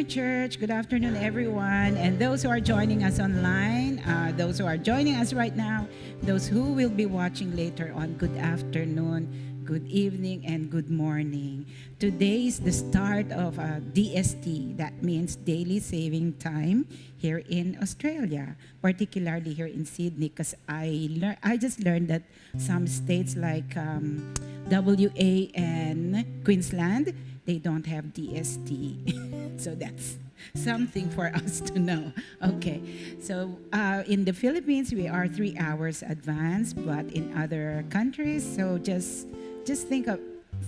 Church. Good afternoon, everyone. And those who are joining us online, those who are joining us right now, those who will be watching later on, good afternoon, good evening, and good morning. Today is the start of DST, that means Daily Saving Time here in Australia, particularly here in Sydney, because I just learned that some states like WA and Queensland, they don't have DST. So that's something for us to know. Okay, so in the Philippines, we are 3 hours advanced, but in other countries, so just think of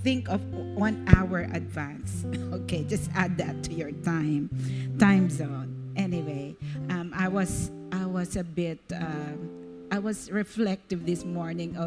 1 hour advance. Okay, just add that to your time zone. Anyway, I was a bit. I was reflective this morning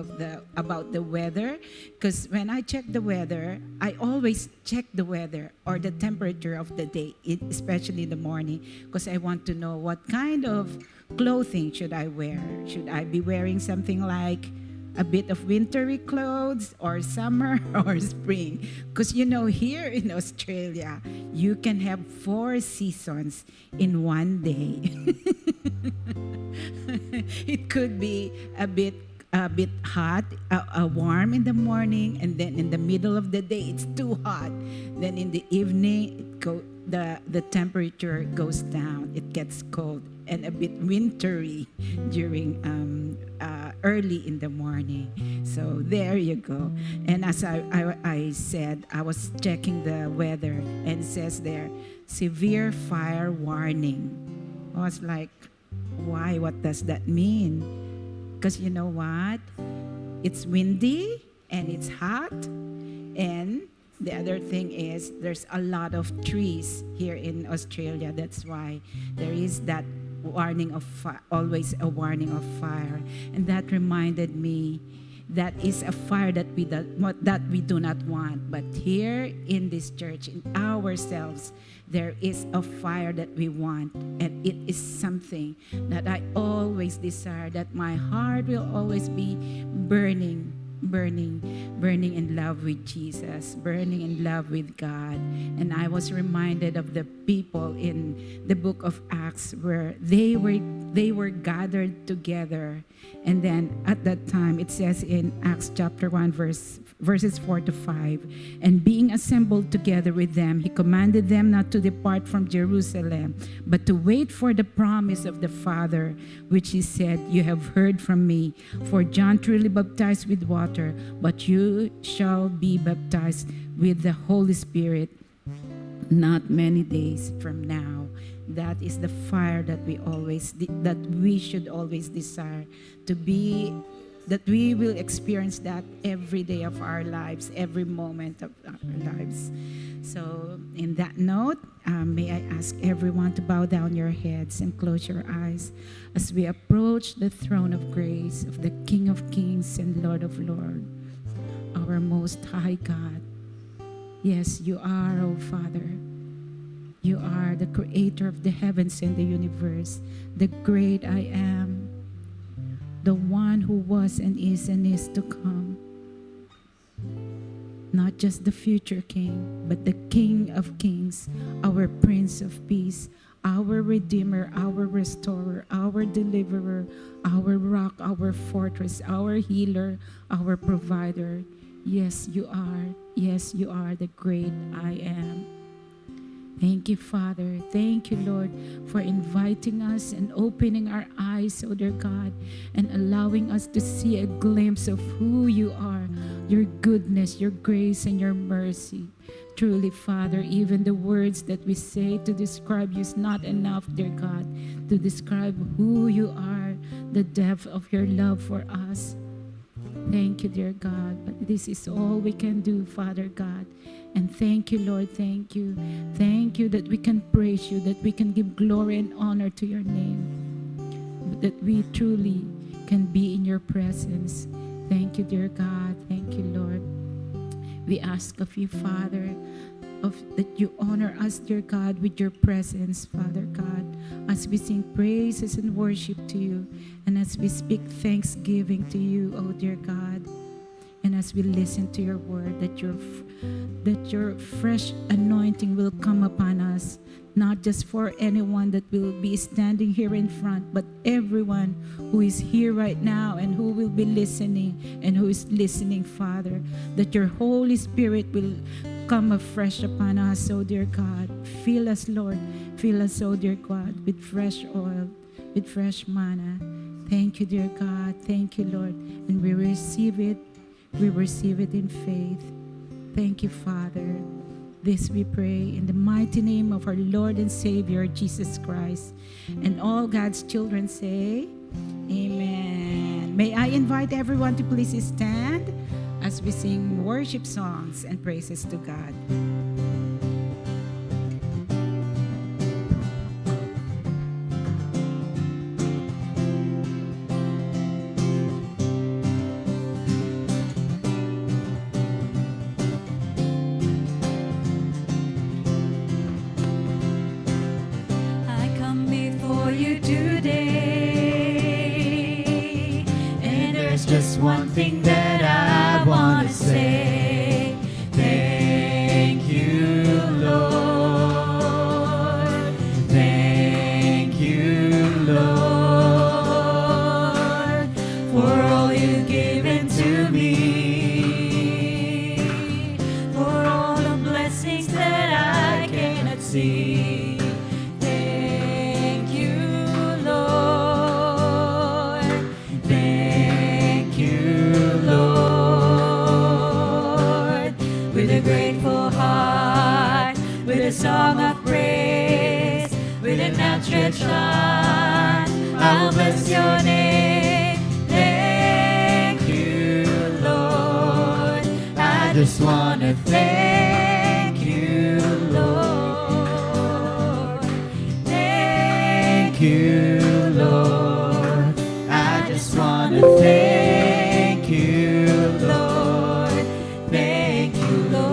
about the weather, because when I check the weather, I always check the weather or the temperature of the day, especially in the morning, because I want to know what kind of clothing should I wear. Should I be wearing something like a bit of wintry clothes or summer or spring? Because here in Australia, you can have 4 seasons in one day. It could be a bit hot, warm in the morning, and then in the middle of the day it's too hot. Then in the evening, the temperature goes down. It gets cold and a bit wintry during early in the morning. So there you go. And as I said, I was checking the weather, and it says there, severe fire warning. I was like, why? What does that mean? Because you know what? It's windy and it's hot. And the other thing is there's a lot of trees here in Australia. That's why there is that warning of always a warning of fire. And that reminded me that is a fire that we do not want. But here in this church, in ourselves, there is a fire that we want, and it is something that I always desire, that my heart will always be burning in love with Jesus, burning in love with God. And I was reminded of the people in the book of Acts, where they were gathered together. And then at that time, it says in Acts chapter 1, verses 4 to 5, and being assembled together with them, he commanded them not to depart from Jerusalem, but to wait for the promise of the Father, which he said, you have heard from me. For John truly baptized with water, but you shall be baptized with the Holy Spirit not many days from now. That is the fire that we should always desire to be, that we will experience that every day of our lives, every moment of our lives. So in that note, may I ask everyone to bow down your heads and close your eyes as we approach the throne of grace of the King of Kings and Lord of Lords, our Most High God. Yes, you are, oh Father. You are the creator of the heavens and the universe, the great I am, the one who was and is to come. Not just the future King, but the King of Kings, our Prince of Peace, our Redeemer, our Restorer, our Deliverer, our Rock, our Fortress, our Healer, our Provider. Yes, you are. Yes, you are the great I am. Thank you, Father. Thank you, Lord, for inviting us and opening our eyes, oh dear God, and allowing us to see a glimpse of who you are, your goodness, your grace, and your mercy. Truly, Father, even the words that we say to describe you is not enough, dear God, to describe who you are, the depth of your love for us. Thank you, dear God, but this is all we can do, Father God. And thank you, Lord, thank you. Thank you that we can praise you, that we can give glory and honor to your name, that we truly can be in your presence. Thank you, dear God. Thank you, Lord. We ask of you, Father, that you honor us, dear God, with your presence, Father God, as we sing praises and worship to you, and as we speak thanksgiving to you, oh dear God. And as we listen to your word, that your fresh anointing will come upon us, not just for anyone that will be standing here in front, but everyone who is here right now and who will be listening and who is listening, Father, that your Holy Spirit will come afresh upon us, oh dear God. Fill us, Lord. Fill us, oh dear God, with fresh oil, with fresh manna. Thank you, dear God. Thank you, Lord. And we receive it. We receive it in faith. Thank you, Father. This we pray in the mighty name of our Lord and Savior, Jesus Christ. And all God's children say, Amen. May I invite everyone to please stand as we sing worship songs and praises to God. Just one thing that I want to say. Thank you, Lord. Thank you, Lord, for all you've given to me, for all the blessings that I cannot see. Song of praise, with an outstretched arm, I'll bless your name. Thank you, Lord. I just want to thank you, Lord. Thank you, Lord. I just want to thank you, Lord. Thank you, Lord.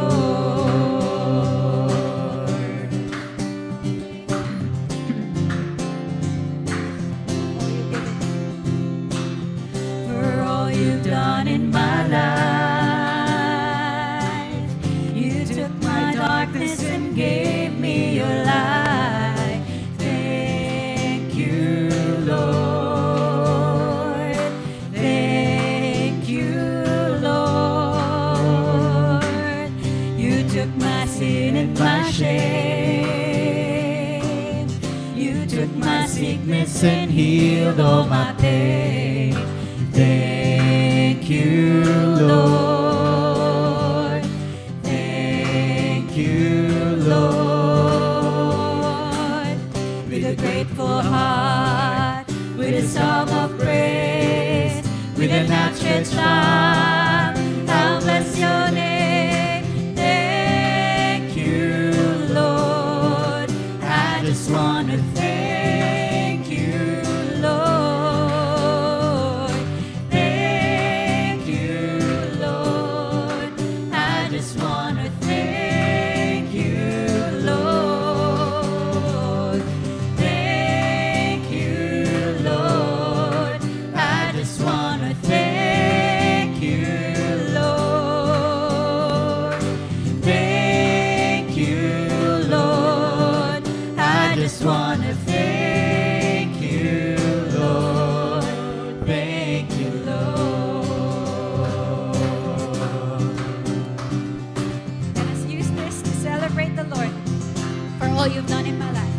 And healed all my pain. Thank you, Lord. Thank you, Lord. With a grateful heart, with a song of praise, with an outstretched arm, I'll bless your name. Thank you, Lord. I just want to thank you've done in my life,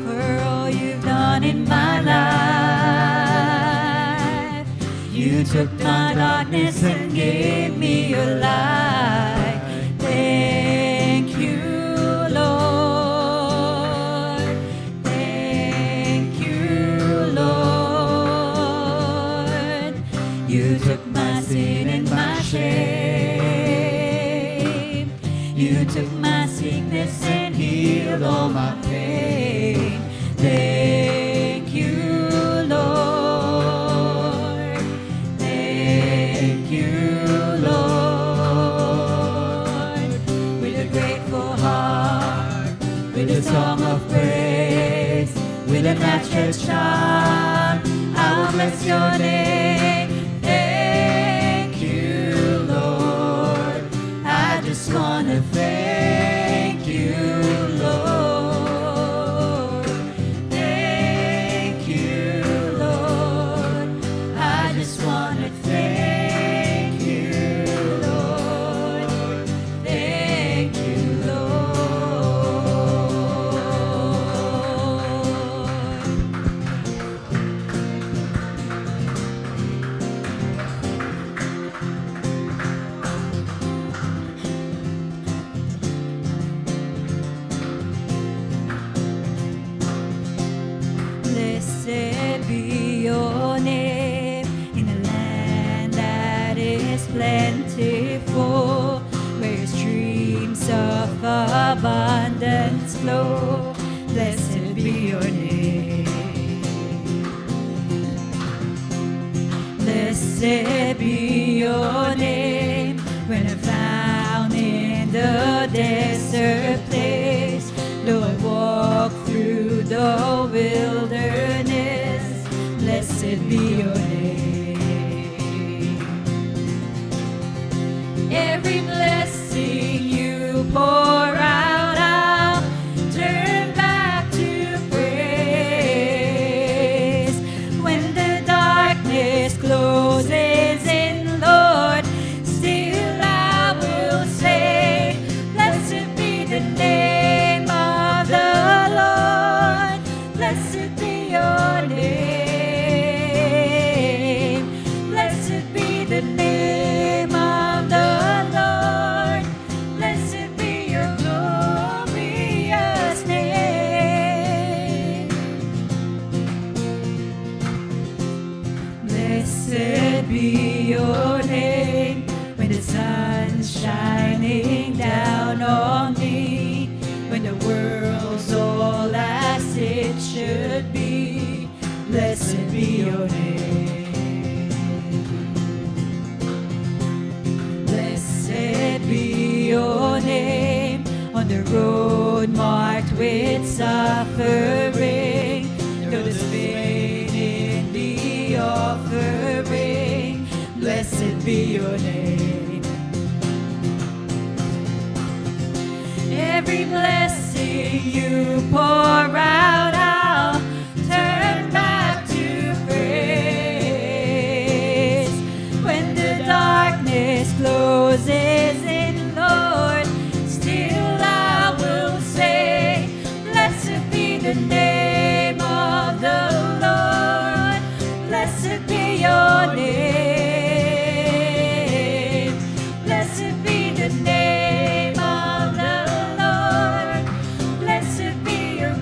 for all you've done in my life. You took my darkness and gave me your light. Thank you, Lord. Thank you, Lord. You took my sin and my shame. You took my sickness and healed all my pain. Thank you, Lord. Thank you, Lord. With a grateful heart, with a song of praise, with an outstretched arm, I will bless your name. Thank you, just wanna thank you, Lord. Thank you, Lord. I just wanna thank you, Lord. Thank you, Blessed be your name in a land that is plentiful, where streams of abundance flow. Blessed be your name. Blessed be your name when I'm found in the desert place. Though I walk through the wilderness, blessed be your name. Every blessing you pour out, I'll turn back to praise. When the darkness closes in, Lord, still I will say, blessed be the name of the Lord. Blessed be your name. Blessed be the name of the Lord. Blessed be your glorious name. Blessed be your name when the sun's shining down on me, when the world's all as it should be. Blessed be your name. Blessed be your name on the road marked with suffering. Though there's pain in the offering, blessed be your name. Every blessing you pour out, I'll turn back to praise. When the darkness closes in, Lord, still I will say, blessed be the name of the Lord. Blessed be your name. Blessed be the name of the Lord. Blessed be your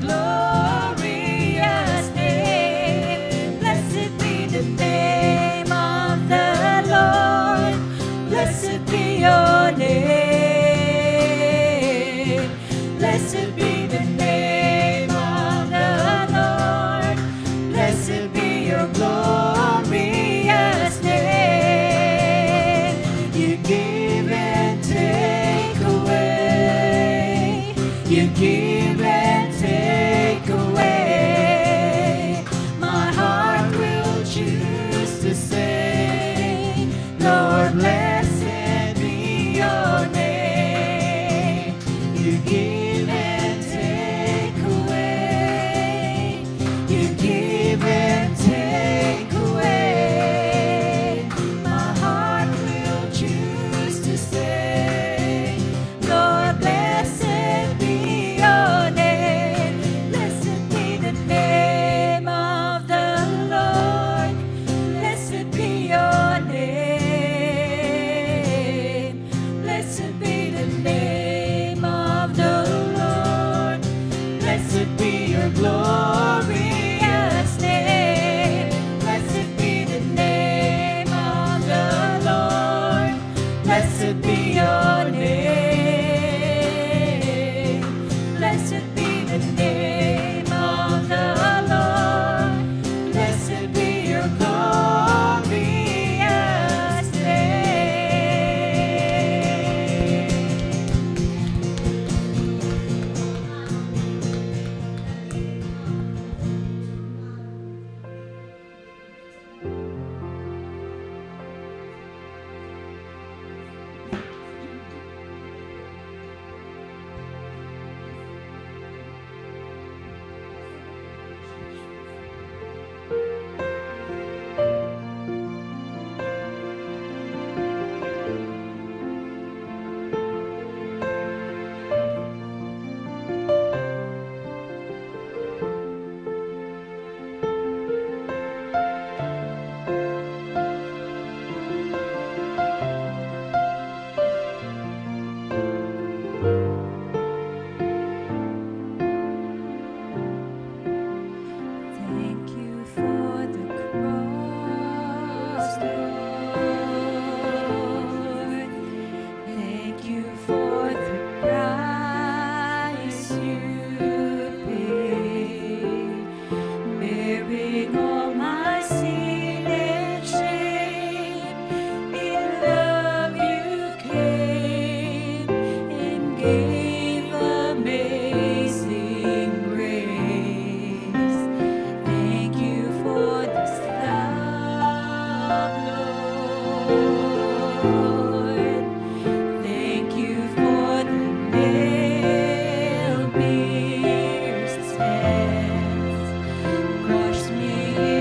bearing all my sin and shame. In love you came and gave amazing grace. Thank you for this love, Lord. Thank you for the nail-pierced hands. Wash me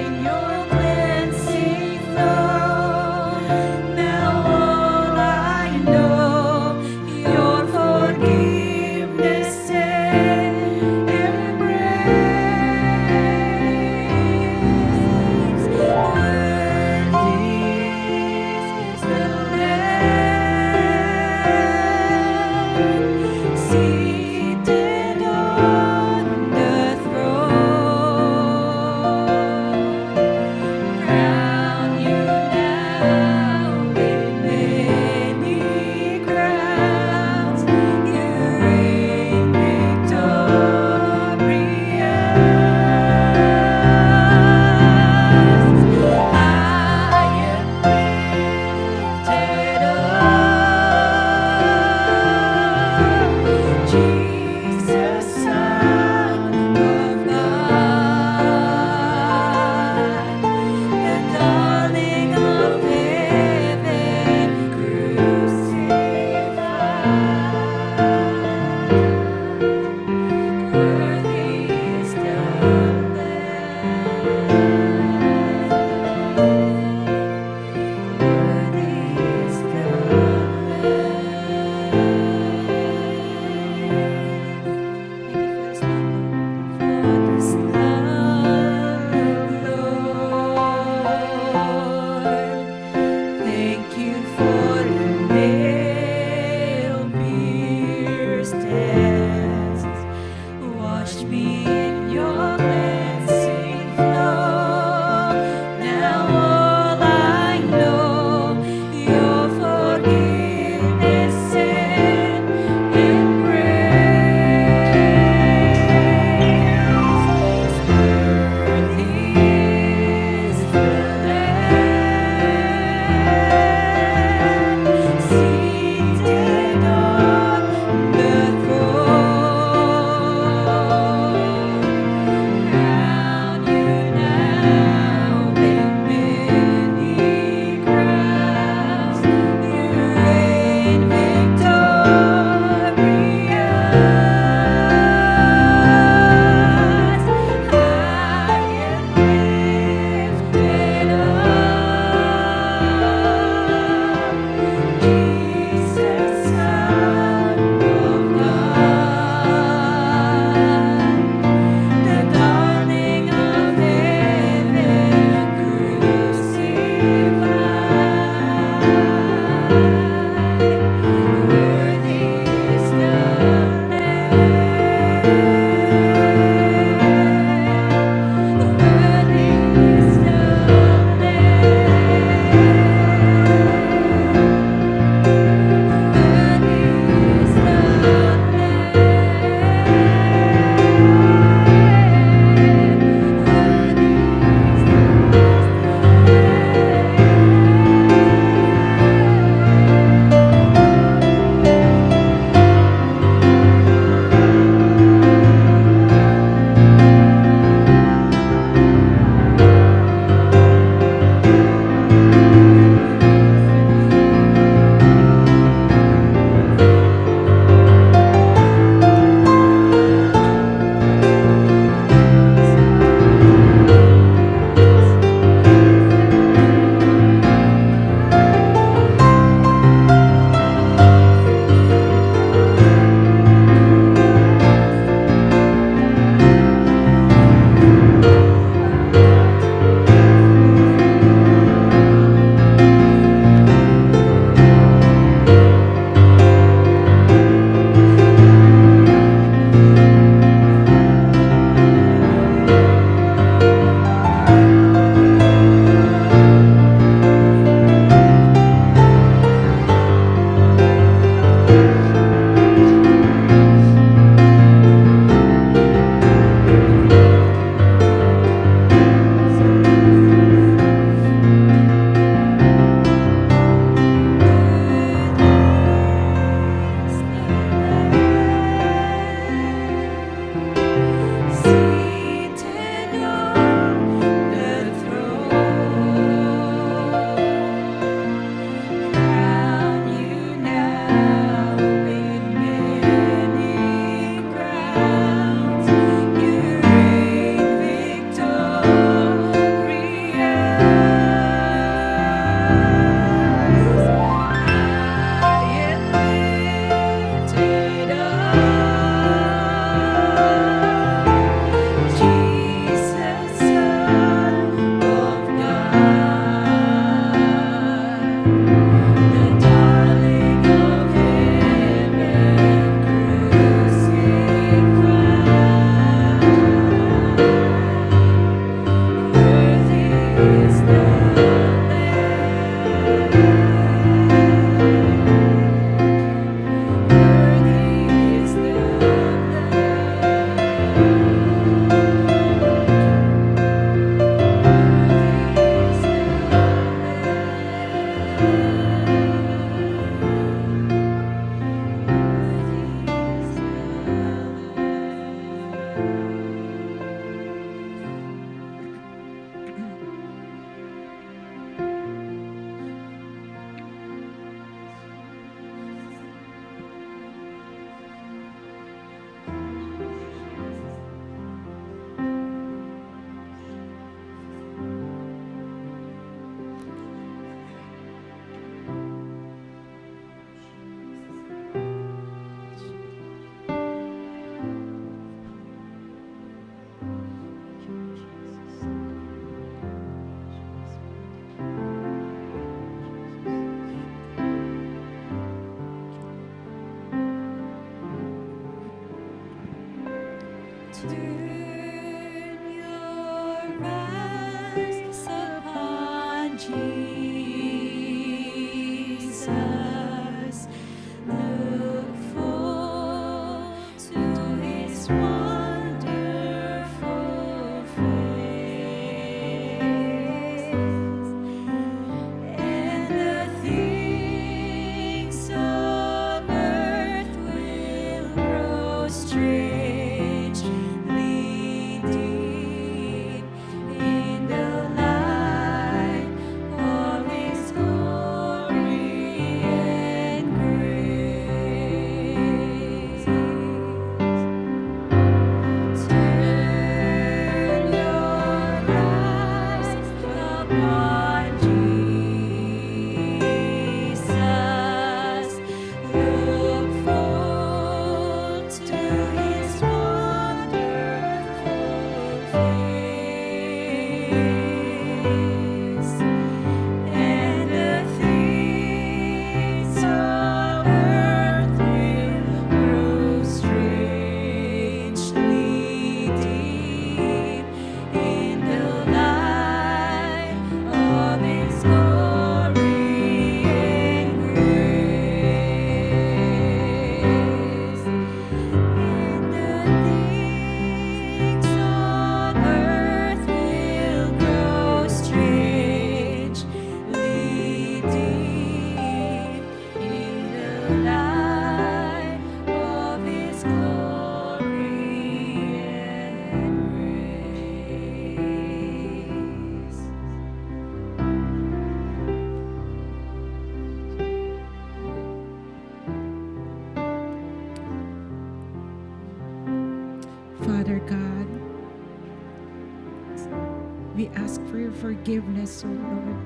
We ask for your forgiveness, O Lord.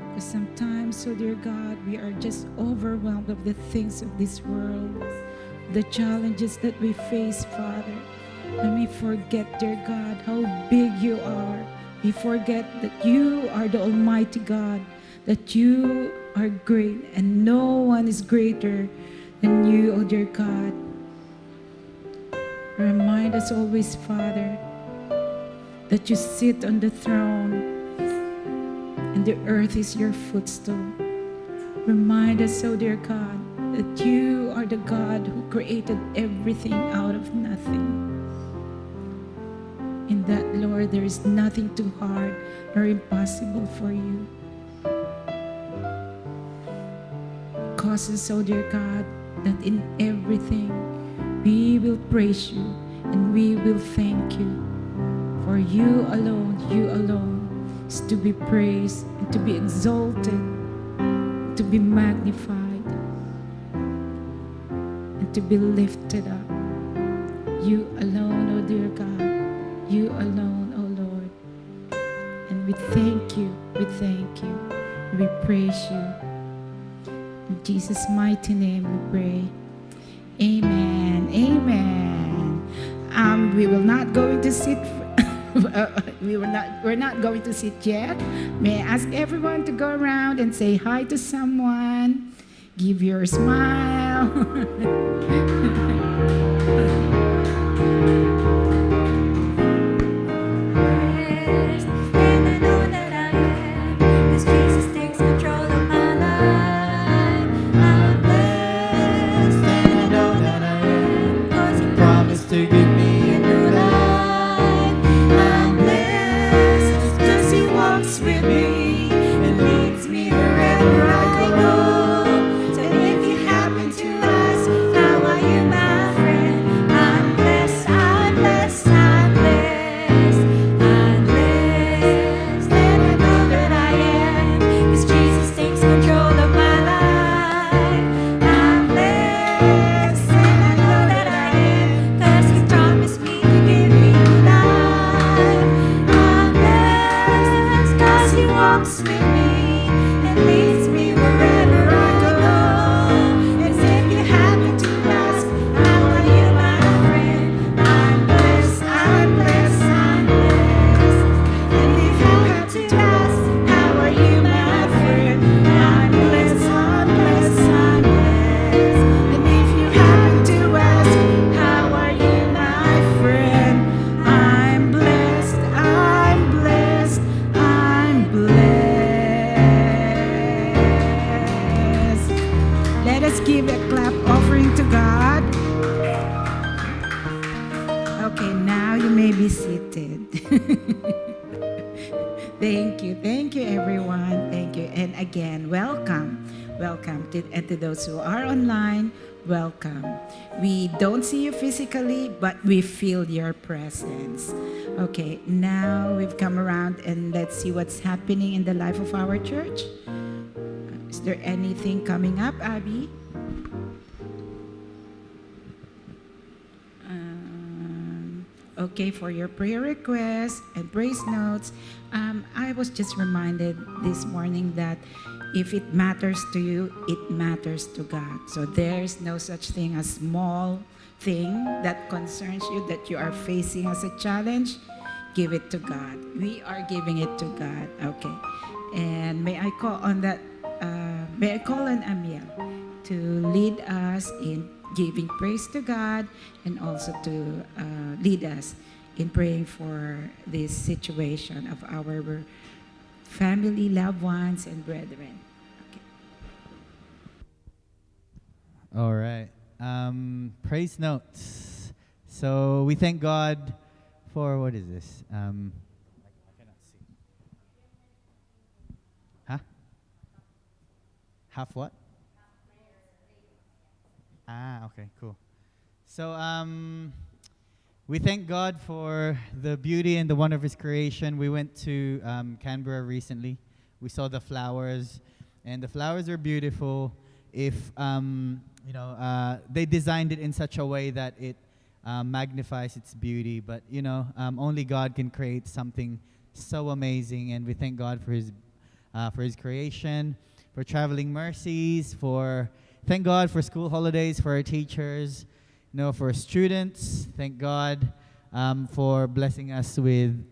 Because sometimes, oh dear God, we are just overwhelmed of the things of this world, the challenges that we face, Father. And we forget, dear God, how big you are. We forget that you are the Almighty God, that you are great, and no one is greater than you, oh dear God. Remind us always, Father, that you sit on the throne and the earth is your footstool. Remind us, oh dear God, that you are the God who created everything out of nothing. In that, Lord, there is nothing too hard or impossible for you. Cause us, oh dear God, that in everything we will praise you and we will thank you. For you alone is to be praised and to be exalted, to be magnified, and to be lifted up. You alone, oh dear God. You alone, oh Lord. And we thank you, we praise you. In Jesus' mighty name we pray. Amen, amen. We will not go to sit, we're not going to sit yet. May I ask everyone to go around and say hi to someone. Give your smile. To give me a new life. I'm blessed because He walks with me and leads me wherever I go. And if you happen to ask, how are you, my friend? I'm blessed, I'm blessed, I'm blessed, I'm blessed. And I know that I am, because Jesus takes control of my life. I'm blessed, and I know that I am, because He promised me to give me life. I'm blessed because He walks with me and leads me wherever I go. And if you happen to ask, how are you, my friend? I'm blessed, I'm blessed, I'm blessed. And if you have to ask, how are you, my friend? I'm blessed, I'm blessed, I'm blessed. And if you happen to ask, how are you, my friend? I'm blessed, I'm blessed, I'm blessed. Let us give a clap offering to God. Okay, now you may be seated. Thank you everyone, thank you. And again, welcome to those who are online, welcome. We don't see you physically, but we feel your presence. Okay, now we've come around and let's see what's happening in the life of our church. Is there anything coming up, Abby? Okay, for your prayer requests and praise notes, I was just reminded this morning that if it matters to you, it matters to God. So there's no such thing as small thing that concerns you, that you are facing as a challenge. Give it to God. We are giving it to God. Okay. And may I call on Amiel to lead us in giving praise to God and also to lead us in praying for this situation of our family, loved ones, and brethren. Okay. All right. Praise notes. So we thank God for, what is this? I cannot see. Huh? Half what? Ah, okay, cool. So we thank God for the beauty and the wonder of His creation. We went to Canberra recently. We saw the flowers, and the flowers are beautiful. If they designed it in such a way that it magnifies its beauty. But only God can create something so amazing, and we thank God for His creation, for traveling mercies, thank God for school holidays for our teachers, for students. Thank God for blessing us with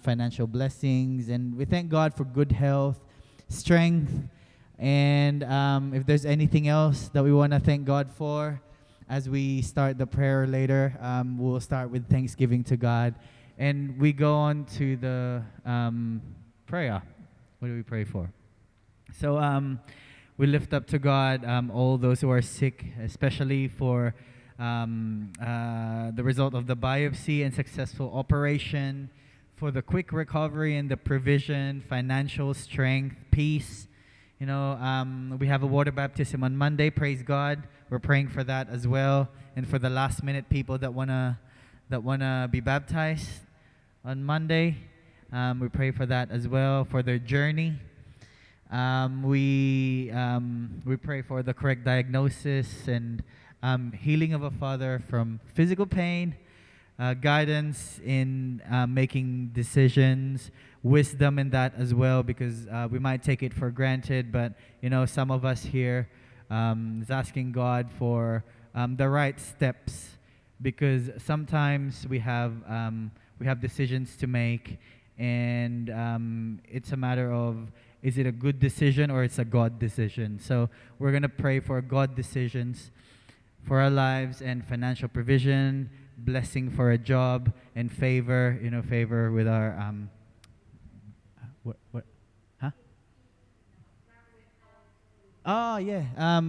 financial blessings, and we thank God for good health, strength, and if there's anything else that we want to thank God for, as we start the prayer later, we'll start with thanksgiving to God, and we go on to the prayer. What do we pray for? So we lift up to God all those who are sick, especially for the result of the biopsy and successful operation, for the quick recovery and the provision, financial strength, peace. We have a water baptism on Monday. Praise God. We're praying for that as well, and for the last minute people that wanna be baptized on Monday. We pray for that as well, for their journey. We pray for the correct diagnosis and healing of a father from physical pain, guidance in making decisions, wisdom in that as well, because we might take it for granted, but some of us here is asking God for the right steps, because sometimes we have decisions to make, and it's a matter of, is it a good decision or it's a God decision? So we're going to pray for God decisions for our lives, and financial provision, blessing for a job, and favor with our Oh yeah.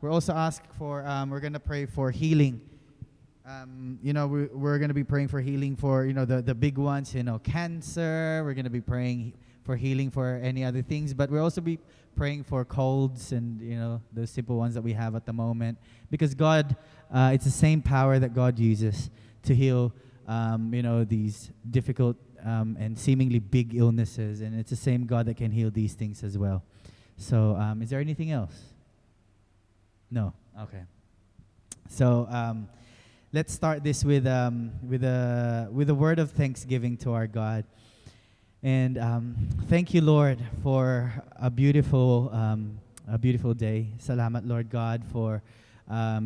We're also asking for we're gonna pray for healing. We're gonna be praying for healing for the big ones. Cancer. We're gonna be praying for healing for any other things, but we'll also be praying for colds and those simple ones that we have at the moment, because God, it's the same power that God uses to heal these difficult and seemingly big illnesses, and it's the same God that can heal these things as well. So is there anything else? No. Okay. So let's start this with a word of thanksgiving to our God. And thank you, Lord, for a beautiful day. Salamat, Lord God, for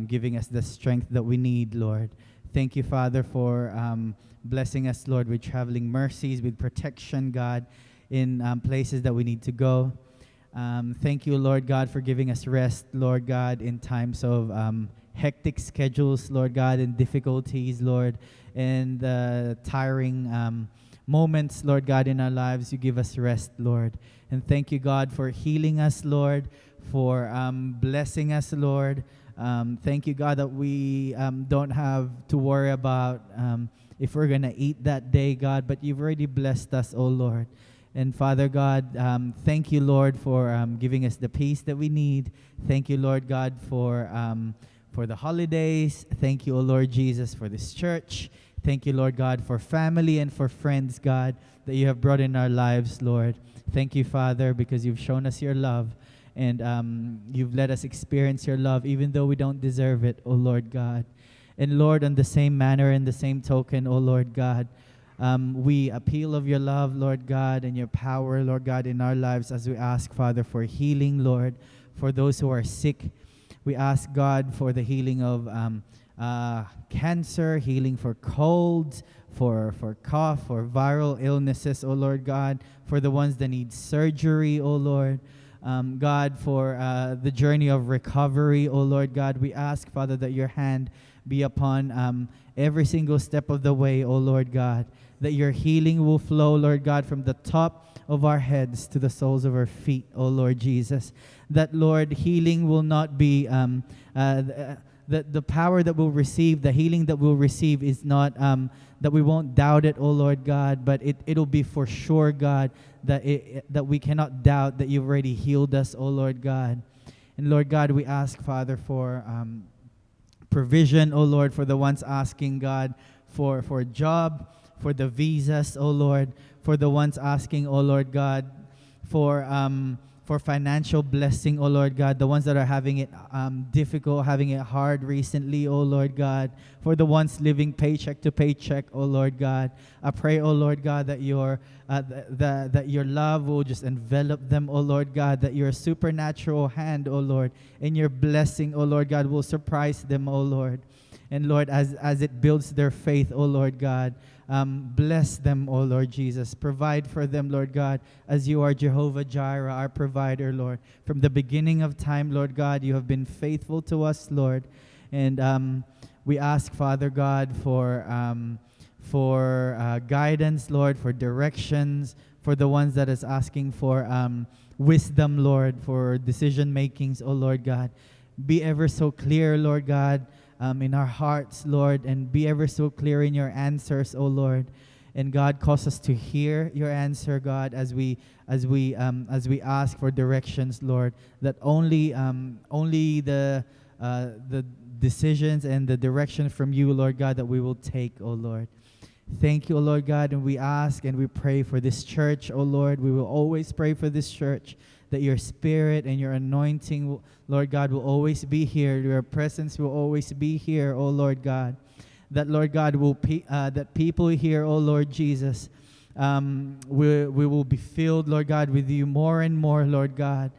giving us the strength that we need, Lord. Thank you, Father, for blessing us, Lord, with traveling mercies, with protection, God, in places that we need to go. Thank you, Lord God, for giving us rest, Lord God, in times of hectic schedules, Lord God, and difficulties, Lord, and tiring moments, Lord God, in our lives. You give us rest, Lord. And thank you, God, for healing us, Lord, for blessing us, Lord. Thank you, God, that we don't have to worry about if we're going to eat that day, God, but you've already blessed us, oh Lord. And Father God, thank you, Lord, for giving us the peace that we need. Thank you, Lord God, for the holidays. Thank you, O Lord Jesus, for this church. Thank you, Lord God, for family and for friends, God, that you have brought in our lives, Lord. Thank you, Father, because you've shown us your love, and you've let us experience your love, even though we don't deserve it, O Lord God. And Lord, on the same manner, in the same token, O Lord God, we appeal of your love, Lord God, and your power, Lord God, in our lives, as we ask, Father, for healing, Lord, for those who are sick. We ask, God, for the healing of cancer, healing for colds, for cough, for viral illnesses, oh Lord God, for the ones that need surgery, oh Lord. God, for the journey of recovery, oh Lord God, we ask, Father, that your hand be upon every single step of the way, oh Lord God, that your healing will flow, Lord God, from the top of our heads to the soles of our feet, oh Lord Jesus. That, Lord, healing will not be the power that we'll receive, the healing that we'll receive is not that we won't doubt it, oh Lord God, but it'll be for sure, God, that we cannot doubt that you've already healed us, oh Lord God. And Lord God, we ask, Father, for provision, oh Lord, for the ones asking, God, for a job, for the visas, oh Lord, for the ones asking, oh Lord God, for for financial blessing, oh Lord God, the ones that are having it difficult, having it hard recently, oh Lord God, for the ones living paycheck to paycheck, oh Lord God. I pray, oh Lord God, that that your love will just envelop them, oh Lord God, that your supernatural hand, oh Lord, and your blessing, oh Lord God, will surprise them, oh Lord. And Lord, as it builds their faith, oh Lord God, bless them, oh Lord Jesus. Provide for them, Lord God, as you are Jehovah Jireh, our provider, Lord. From the beginning of time, Lord God, you have been faithful to us, Lord. And we ask, Father God, for guidance, Lord, for directions, for the ones that is asking for wisdom, Lord, for decision makings, oh Lord God. Be ever so clear, Lord God, in our hearts, Lord, and be ever so clear in your answers, oh Lord. And God, cause us to hear your answer, God, as we ask for directions, Lord. That only the decisions and the direction from you, Lord God, that we will take, oh Lord. Thank you, O Lord God, and we ask and we pray for this church, O Lord. We will always pray for this church, that your spirit and your anointing, Lord God, will always be here. Your presence will always be here, O Lord God. That, Lord God, that people here, O Lord Jesus, we will be filled, Lord God, with you more and more, Lord God.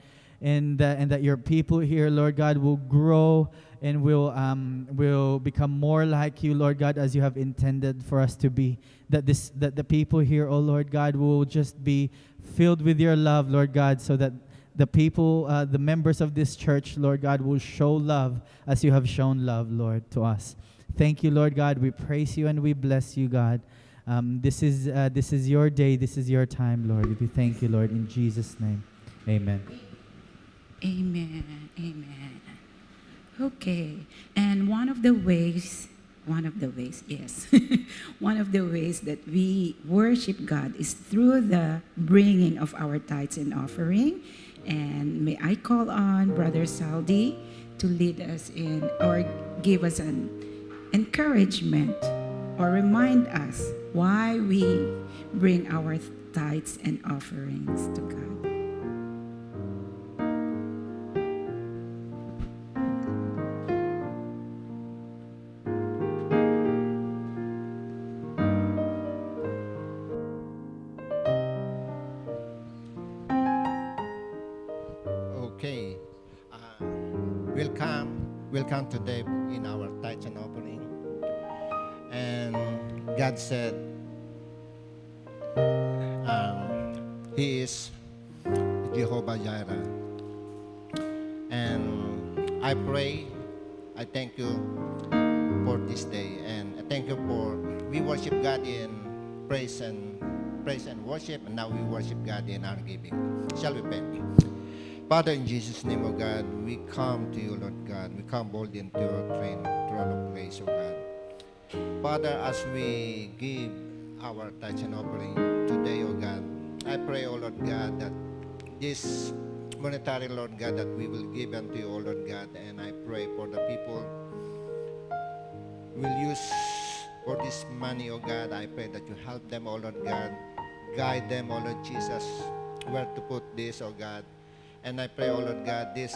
And that your people here, Lord God, will grow and will become more like you, Lord God, as you have intended for us to be. That the people here, oh Lord God, will just be filled with your love, Lord God, so that the people, the members of this church, Lord God, will show love as you have shown love, Lord, to us. Thank you, Lord God. We praise you and we bless you, God. This is your day. This is your time, Lord. We thank you, Lord, in Jesus' name. Amen. Amen. Amen. Okay. And one of the ways, yes. One of the ways that we worship God is through the bringing of our tithes and offering. And may I call on Brother Saldi to lead us in or give us an encouragement or remind us why we bring our tithes and offerings to God. Okay. Welcome today in our tithes and offering. And God said, He is Jehovah Jireh. And I pray, I thank you for this day, and I thank you for we worship God in praise and worship, and now we worship God in our giving. Shall we pray? Father, in Jesus' name, O God, we come to you, Lord God. We come boldly into your throne of grace, O God. Father, as we give our tithes and offering today, O God, I pray, O Lord God, that this monetary, Lord God, that we will give unto you, O Lord God, and I pray for the people will use for this money, O God. I pray that you help them, O Lord God. Guide them, O Lord Jesus, where to put this, O God. And I pray, O Lord God, this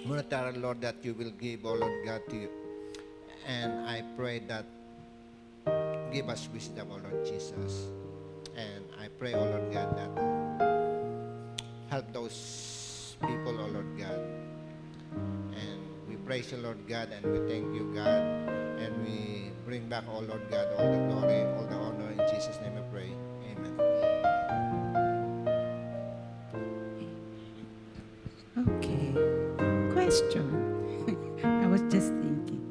monetary, Lord, that you will give, O Lord God, to you. And I pray that give us wisdom, O Lord Jesus. And I pray, O Lord God, that help those people, O Lord God. And we praise you, Lord God, and we thank you, God. And we bring back, O Lord God, all the glory, all the honor. In Jesus' name I pray. Amen. Okay. Question. I was just thinking,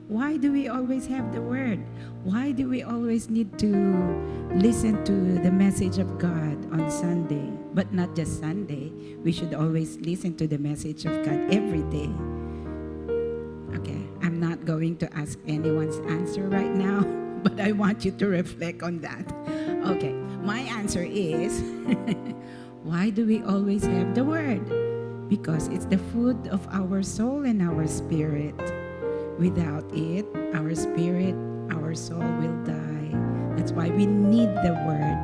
why do we always have the word? Why do we always need to listen to the message of God on Sunday? But not just Sunday. We should always listen to the message of God every day. Okay, I'm not going to ask anyone's answer right now, but I want you to reflect on that. Okay, my answer is, why do we always have the word? Because it's the food of our soul and our spirit. Without it, our spirit, our soul will die. That's why we need the word.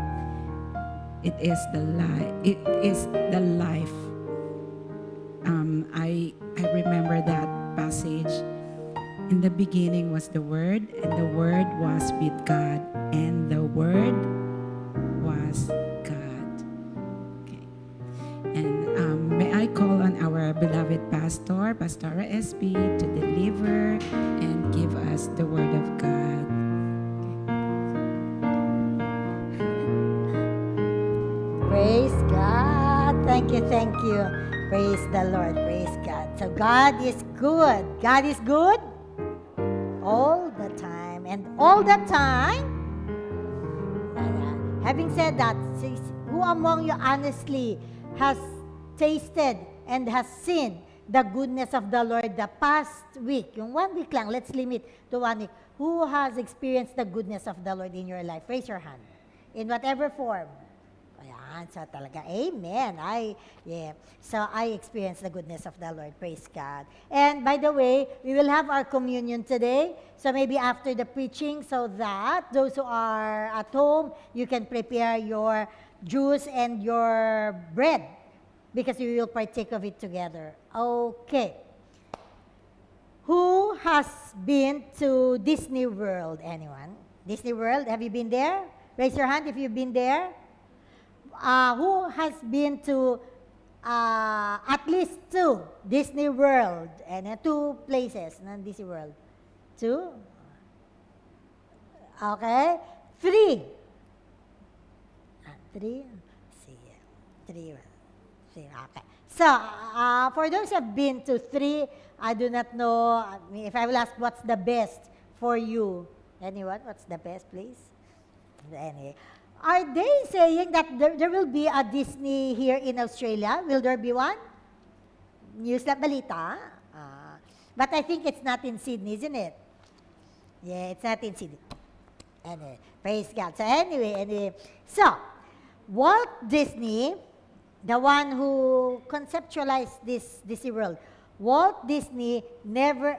It is the life. It is the life. I remember that passage. In the beginning was the Word, and the Word was with God, and the Word was God. Okay. And may I call on our beloved pastor, Pastora SB, to deliver and give us the Word of God. Praise God. Thank you, thank you. Praise the Lord. Praise God. So God is good. God is good all the time. And all the time, having said that, who among you honestly has tasted and has seen the goodness of the Lord the past week? Yung 1 week lang, let's limit to 1 week. Who has experienced the goodness of the Lord in your life? Raise your hand. In whatever form. Ayan, so talaga, amen. So I experienced the goodness of the Lord. Praise God. And by the way, we will have our communion today. So maybe after the preaching, so that those who are at home, you can prepare your juice and your bread because we will partake of it together. Okay. Who has been to Disney World? Anyone? Disney World, have you been there? Raise your hand if you've been there. Who has been to at least 2 Disney World and 2 places na Disney World? 2? Okay. 3. 3? See. 3. Okay. So, for those who have been to 3, I do not know. If I will ask, what's the best for you? Anyone? What's the best, please? Anyway. Are they saying that there will be a Disney here in Australia? Will there be one? News na balita. But I think it's not in Sydney, isn't it? Yeah, it's not in Sydney. Anyway, praise God. So anyway. So, Walt Disney, the one who conceptualized this Disney World, Walt Disney never,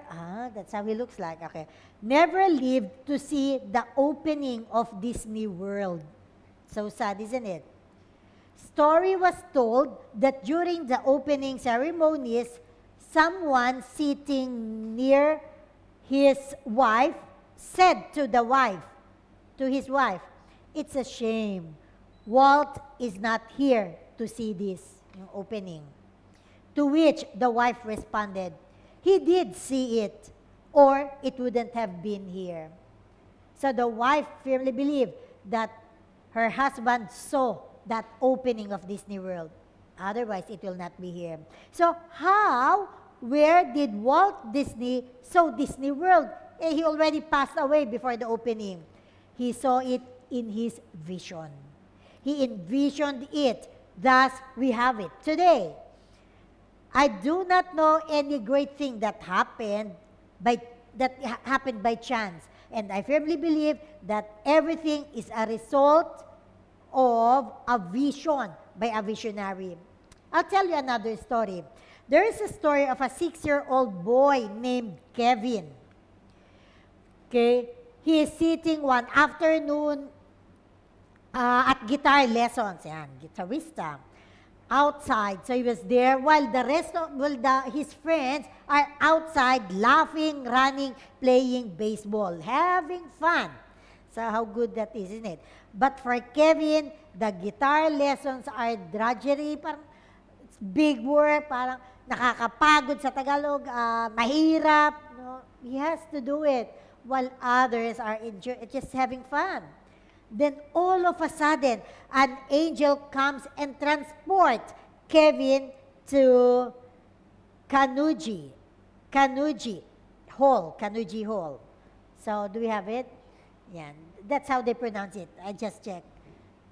that's how he looks like, okay, never lived to see the opening of Disney World. So sad, isn't it? Story was told that during the opening ceremonies, someone sitting near his wife said to his wife, "It's a shame. Walt is not here to see this opening." To which the wife responded, "He did see it, or it wouldn't have been here." So the wife firmly believed that her husband saw that opening of Disney World. Otherwise, it will not be here. So where did Walt Disney saw Disney World? He already passed away before the opening. He saw it in his vision. He envisioned it. Thus, we have it today. I do not know any great thing that happened by chance. And I firmly believe that everything is a result of a vision by a visionary. I'll tell you another story. There is a story of a 6-year-old boy named Kevin. Okay? He is sitting one afternoon at guitar lessons. Yan, guitarista. Outside. So he was there while his friends are outside laughing, running, playing baseball, having fun. So how good that is, isn't it? But for Kevin, the guitar lessons are drudgery, parang it's big work, parang nakakapagod sa Tagalog, mahirap. No? He has to do it while others are just having fun. Then all of a sudden, an angel comes and transports Kevin to Kanuji Hall. So, do we have it? Yeah, that's how they pronounce it. I just checked.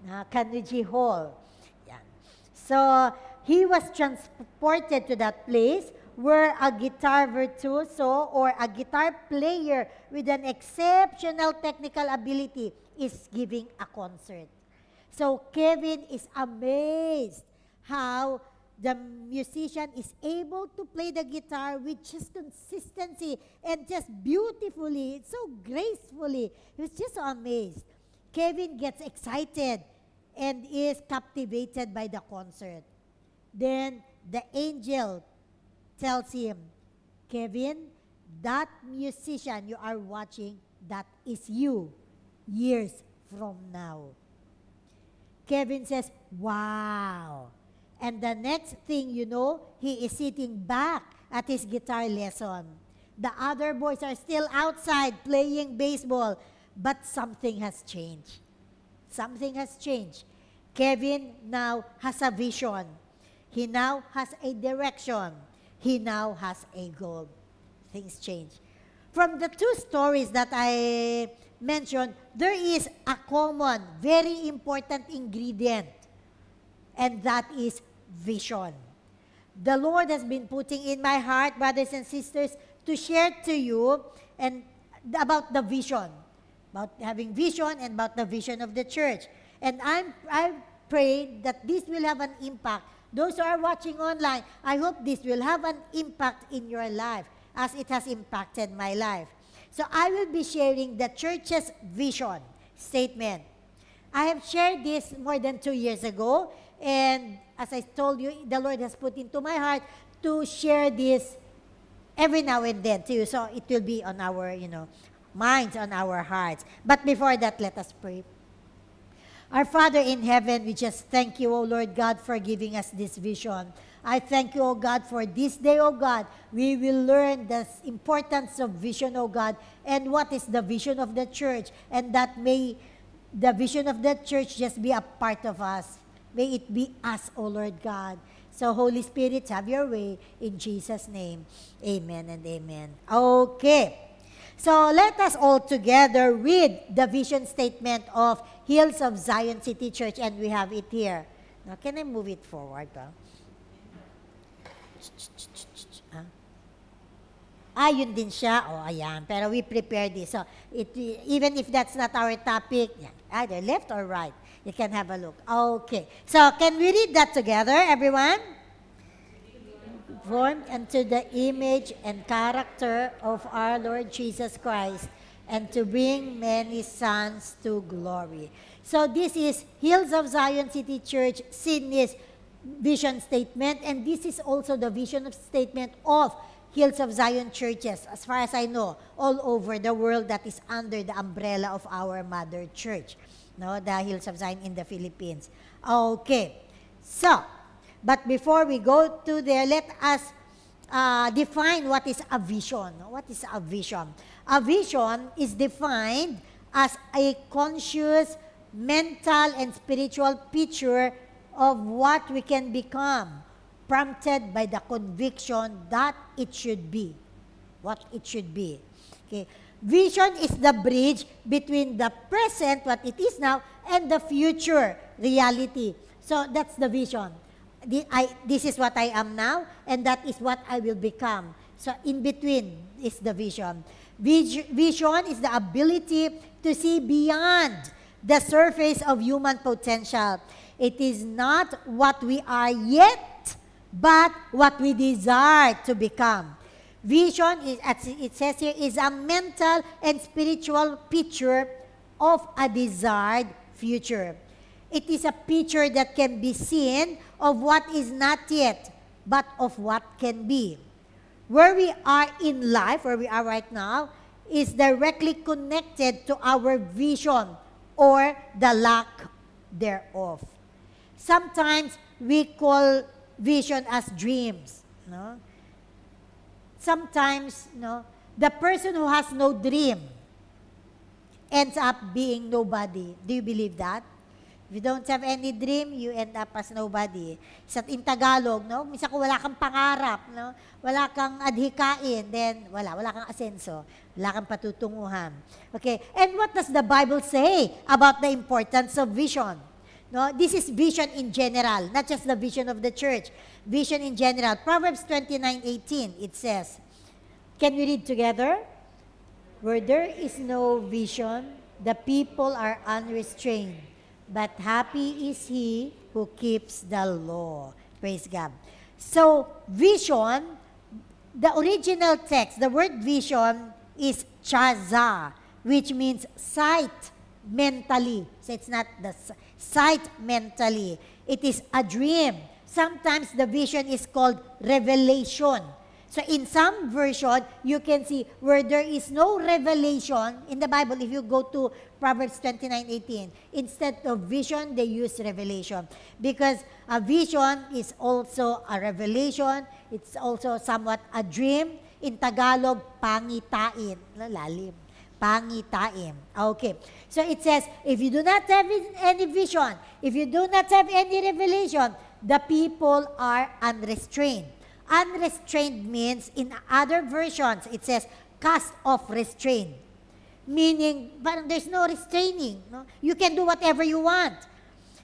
Kanuji Hall. Yeah. So, he was transported to that place where a guitar virtuoso or a guitar player with an exceptional technical ability is giving a concert. So Kevin is amazed how the musician is able to play the guitar with just consistency and just beautifully, so gracefully. He was just so amazed. Kevin gets excited and is captivated by the concert. Then the angel tells him, Kevin, that musician you are watching, that is you years from now. Kevin says, wow. And the next thing you know, he is sitting back at his guitar lesson. The other boys are still outside playing baseball, but something has changed. Something has changed. Kevin now has a vision. He now has a direction. He now has a goal. Things change. From the two stories that I mentioned, there is a common, very important ingredient, and that is vision. The Lord has been putting in my heart, brothers and sisters, to share to you and about the vision, about having vision and about the vision of the church. And I pray that this will have an impact. Those who are watching online, I hope this will have an impact in your life as it has impacted my life. So I will be sharing the church's vision statement. I have shared this more than 2 years ago, and as I told you, the Lord has put into my heart to share this every now and then to you. So it will be on our, minds, on our hearts. But before that, let us pray. Our Father in heaven, we just thank you, O Lord God, for giving us this vision. I thank you, O God, for this day, O God. We will learn the importance of vision, O God, and what is the vision of the church, and that may the vision of the church just be a part of us. May it be us, O Lord God. So, Holy Spirit, have your way in Jesus' name. Amen and amen. Okay. So, let us all together read the vision statement of Hills of Zion City Church, and we have it here. Now, can I move it forward? Yun din siya. Ayan. Pero we prepared this. So, even if that's not our topic, either left or right, you can have a look. Okay. So, can we read that together, everyone? Formed unto the image and character of our Lord Jesus Christ, and to bring many sons to glory. So, this is Hills of Zion City Church, Sydney's vision statement, and this is also the vision statement of Hills of Zion churches, as far as I know, all over the world that is under the umbrella of our mother church, the Hills of Zion in the Philippines. Okay, so, but before we go to there, let us define what is a vision. What is a vision? A vision is defined as a conscious, mental, and spiritual picture of what we can become, prompted by the conviction that it should be. What it should be. Okay. Vision is the bridge between the present, what it is now, and the future reality. So that's the vision. This is what I am now, and that is what I will become. So in between is the vision. Vision is the ability to see beyond the surface of human potential. It is not what we are yet, but what we desire to become. Vision, as it says here, is a mental and spiritual picture of a desired future. It is a picture that can be seen of what is not yet, but of what can be. Where we are in life, where we are right now, is directly connected to our vision or the lack thereof. Sometimes we call vision as dreams. Sometimes, the person who has no dream ends up being nobody. Do you believe that? If you don't have any dream, you end up as nobody. In Tagalog, minsan kung wala kang pangarap, wala kang adhikain, then wala kang asenso, wala kang patutunguhan. Okay, and what does the Bible say about the importance of vision? This is vision in general, not just the vision of the church. Vision in general. Proverbs 29:18, it says, can we read together? Where there is no vision, the people are unrestrained, but happy is he who keeps the law. Praise God. So, vision, the original text, the word vision is chaza, which means sight, mentally. So it's not the sight mentally. It is a dream. Sometimes the vision is called revelation. So in some version, you can see where there is no revelation in the Bible. If you go to Proverbs 29:18, instead of vision, they use revelation. Because a vision is also a revelation. It's also somewhat a dream. In Tagalog, pangitain. Lalim. Pangitain. Okay. So it says, if you do not have any vision, if you do not have any revelation, the people are unrestrained. Unrestrained means, in other versions, it says, cast off restraint. Meaning, parang there's no restraining. No? You can do whatever you want.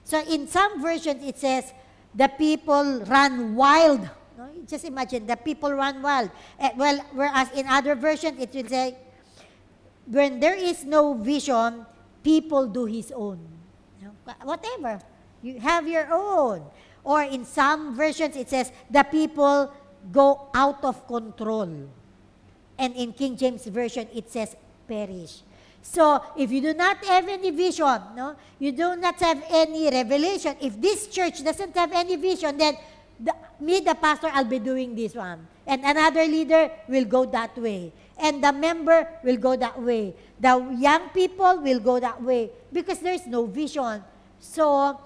So in some versions, it says, the people run wild. No? Just imagine, the people run wild. Whereas in other versions, it will say, when there is no vision, people do his own. No? Whatever. You have your own. Or in some versions, it says, the people go out of control. And in King James Version, it says, perish. So, if you do not have any vision, no, you do not have any revelation, if this church doesn't have any vision, then the pastor, I'll be doing this one. And another leader will go that way. And the member will go that way. The young people will go that way. Because there's no vision. So,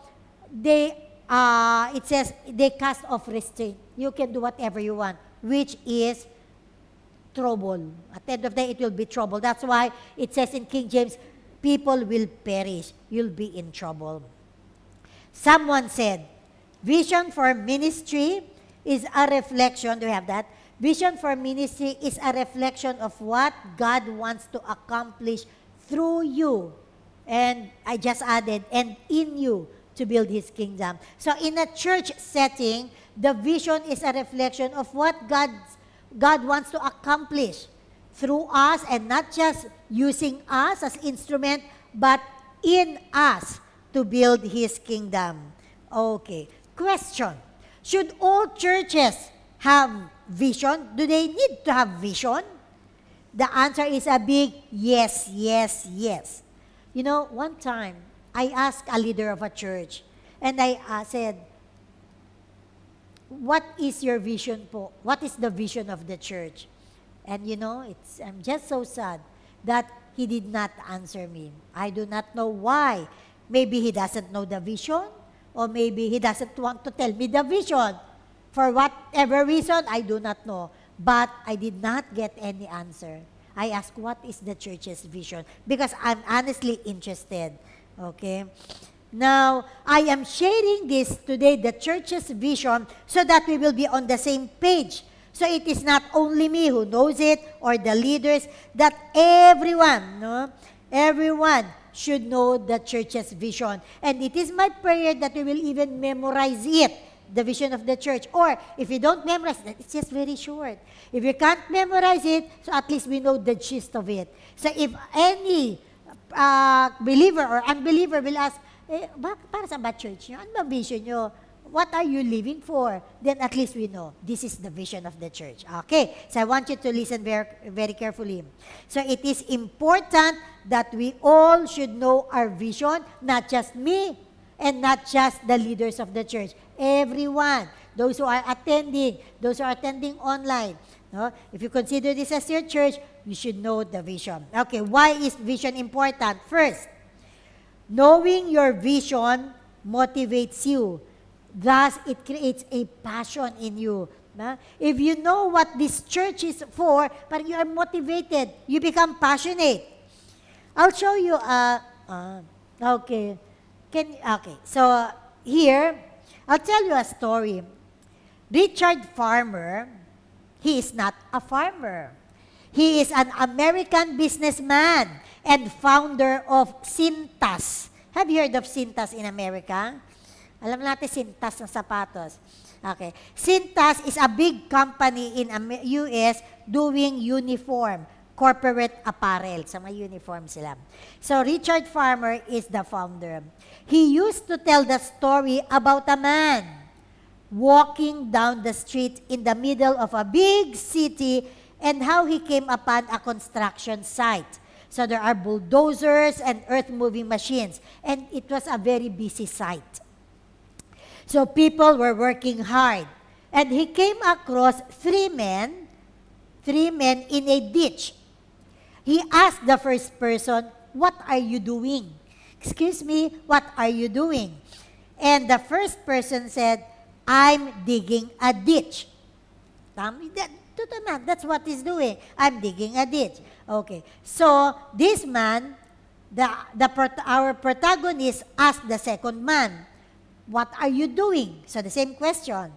it says, they cast off restraint. You can do whatever you want, which is trouble. At the end of the day, it will be trouble. That's why it says in King James, people will perish. You'll be in trouble. Someone said, vision for ministry is a reflection. Do we have that? Vision for ministry is a reflection of what God wants to accomplish through you. And I just added, and in you, to build His kingdom. So in a church setting, the vision is a reflection of what God wants to accomplish through us, and not just using us as instrument, but in us to build His kingdom. Okay. Question. Should all churches have vision? Do they need to have vision? The answer is a big yes, yes, yes. You know, one time, I asked a leader of a church, and I said, what is your vision po? What is the vision of the church? And you know, I'm just so sad that he did not answer me. I do not know why. Maybe he doesn't know the vision, or maybe he doesn't want to tell me the vision. For whatever reason, I do not know. But I did not get any answer. I asked, what is the church's vision? Because I'm honestly interested. Okay? Now, I am sharing this today, the church's vision, so that we will be on the same page. So it is not only me who knows it, or the leaders, that everyone should know the church's vision. And it is my prayer that we will even memorize it, the vision of the church. Or if you don't memorize it, it's just very short. If you can't memorize it, so at least we know the gist of it. So if any believer or unbeliever will ask, para saan ba church nyo? Ano ba vision nyo? What are you living for? Then at least we know this is the vision of the church. Okay, so I want you to listen very, very carefully. So it is important that we all should know our vision, not just me and not just the leaders of the church. Everyone, those who are attending, those who are attending online. No? If you consider this as your church, you should know the vision. Okay, why is vision important? First, knowing your vision motivates you. Thus, it creates a passion in you. No? If you know what this church is for, but you are motivated, you become passionate. I'll show you. Okay. So here, I'll tell you a story. Richard Farmer, he is not a farmer. He is an American businessman and founder of Cintas. Have you heard of Cintas in America? Alam natin Cintas ng sapatos. Okay. Cintas is a big company in US doing uniform, corporate apparel. Sa mga uniform sila. So Richard Farmer is the founder. He used to tell the story about a man walking down the street in the middle of a big city and how he came upon a construction site. So there are bulldozers and earth-moving machines. And it was a very busy site. So people were working hard. And he came across three men in a ditch. He asked the first person, "What are you doing?" "Excuse me, what are you doing?" And the first person said, "I'm digging a ditch." That's what he's doing. "I'm digging a ditch." Okay. So this man, our protagonist asked the second man, "What are you doing?" So the same question.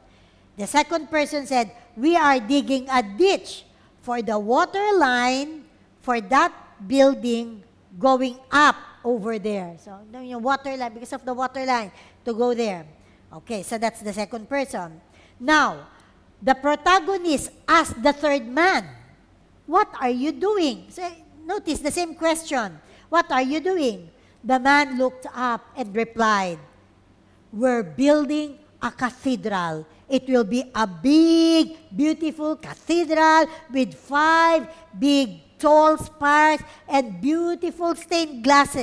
The second person said, "We are digging a ditch for the water line for that building going up over there." So, yung water line, because of the water line, to go there. Okay, so that's the second person. Now, the protagonist asked the third man, "What are you doing?" So, notice the same question. "What are you doing?" The man looked up and replied, "We're building a cathedral. It will be a big, beautiful cathedral with 5 big, tall spires and beautiful stained glass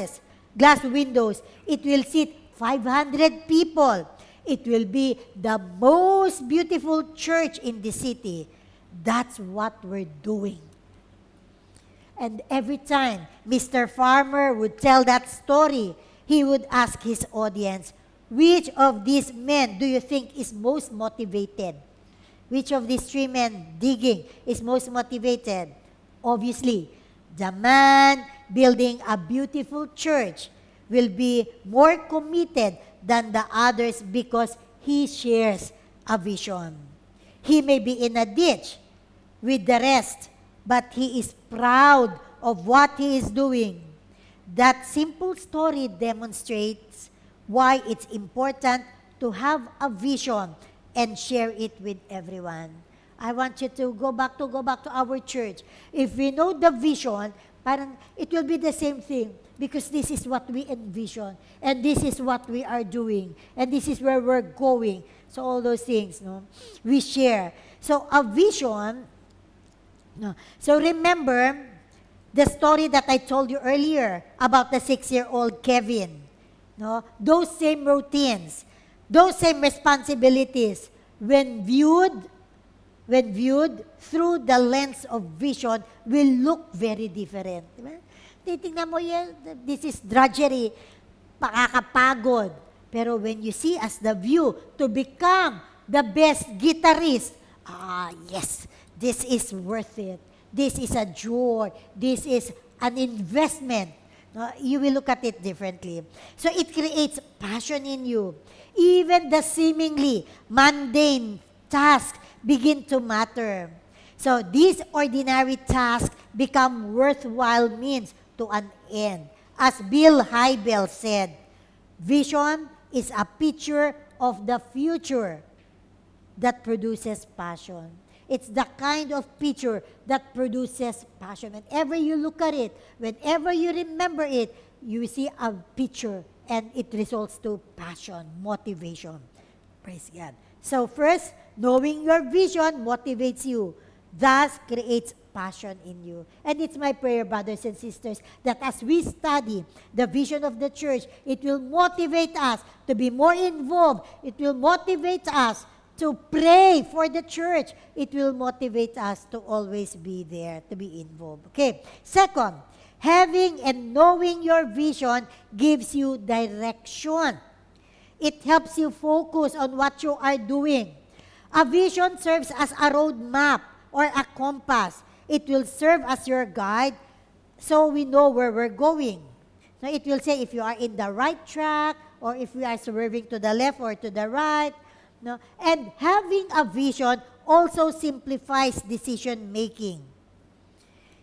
windows. It will seat 500 people. It will be the most beautiful church in the city." That's what we're doing. And every time Mr. Farmer would tell that story, he would ask his audience, "Which of these men do you think is most motivated? Which of these 3 men digging is most motivated?" Obviously, the man building a beautiful church will be more committed than the others because he shares a vision. He may be in a ditch with the rest, but he is proud of what he is doing. That simple story demonstrates why it's important to have a vision and share it with everyone. I want you to go back to our church. If we know the vision, parang it will be the same thing because this is what we envision and this is what we are doing and this is where we're going. So all those things, no, we share. So a vision. No. So remember the story that I told you earlier about the 6-year-old Kevin. No, those same routines, those same responsibilities, when viewed through the lens of vision, will look very different. Diba? Titingnan mo yan, this is drudgery, pakakapagod. Pero when you see as the view to become the best guitarist, yes, this is worth it. This is a joy. This is an investment. You will look at it differently. So it creates passion in you. Even the seemingly mundane tasks begin to matter. So these ordinary tasks become worthwhile means to an end. As Bill Hybel said, vision is a picture of the future that produces passion. It's the kind of picture that produces passion. Whenever you look at it, whenever you remember it, you see a picture and it results to passion, motivation. Praise God. So first, knowing your vision motivates you, thus creates passion in you. And it's my prayer, brothers and sisters, that as we study the vision of the church, it will motivate us to be more involved. It will motivate us to pray for the church. It will motivate us to always be there, to be involved. Okay. Second, having and knowing your vision gives you direction. It helps you focus on what you are doing. A vision serves as a road map or a compass. It will serve as your guide so we know where we're going. So it will say if you are in the right track or if we are swerving to the left or to the right. No? And having a vision also simplifies decision making.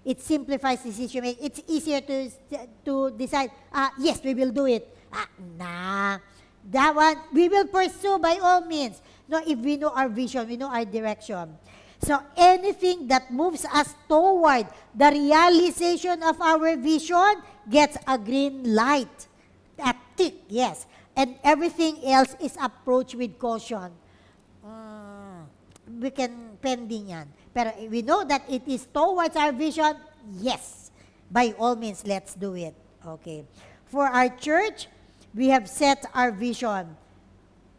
It simplifies decision making. It's easier to decide, yes, we will do it. That one, we will pursue by all means. No, if we know our vision, we know our direction. So anything that moves us toward the realization of our vision gets a green light. A tick, yes. And everything else is approached with caution. We can pending yan. Pero we know that it is towards our vision, yes. by all means, let's do it. Okay. For our church, we have set our vision.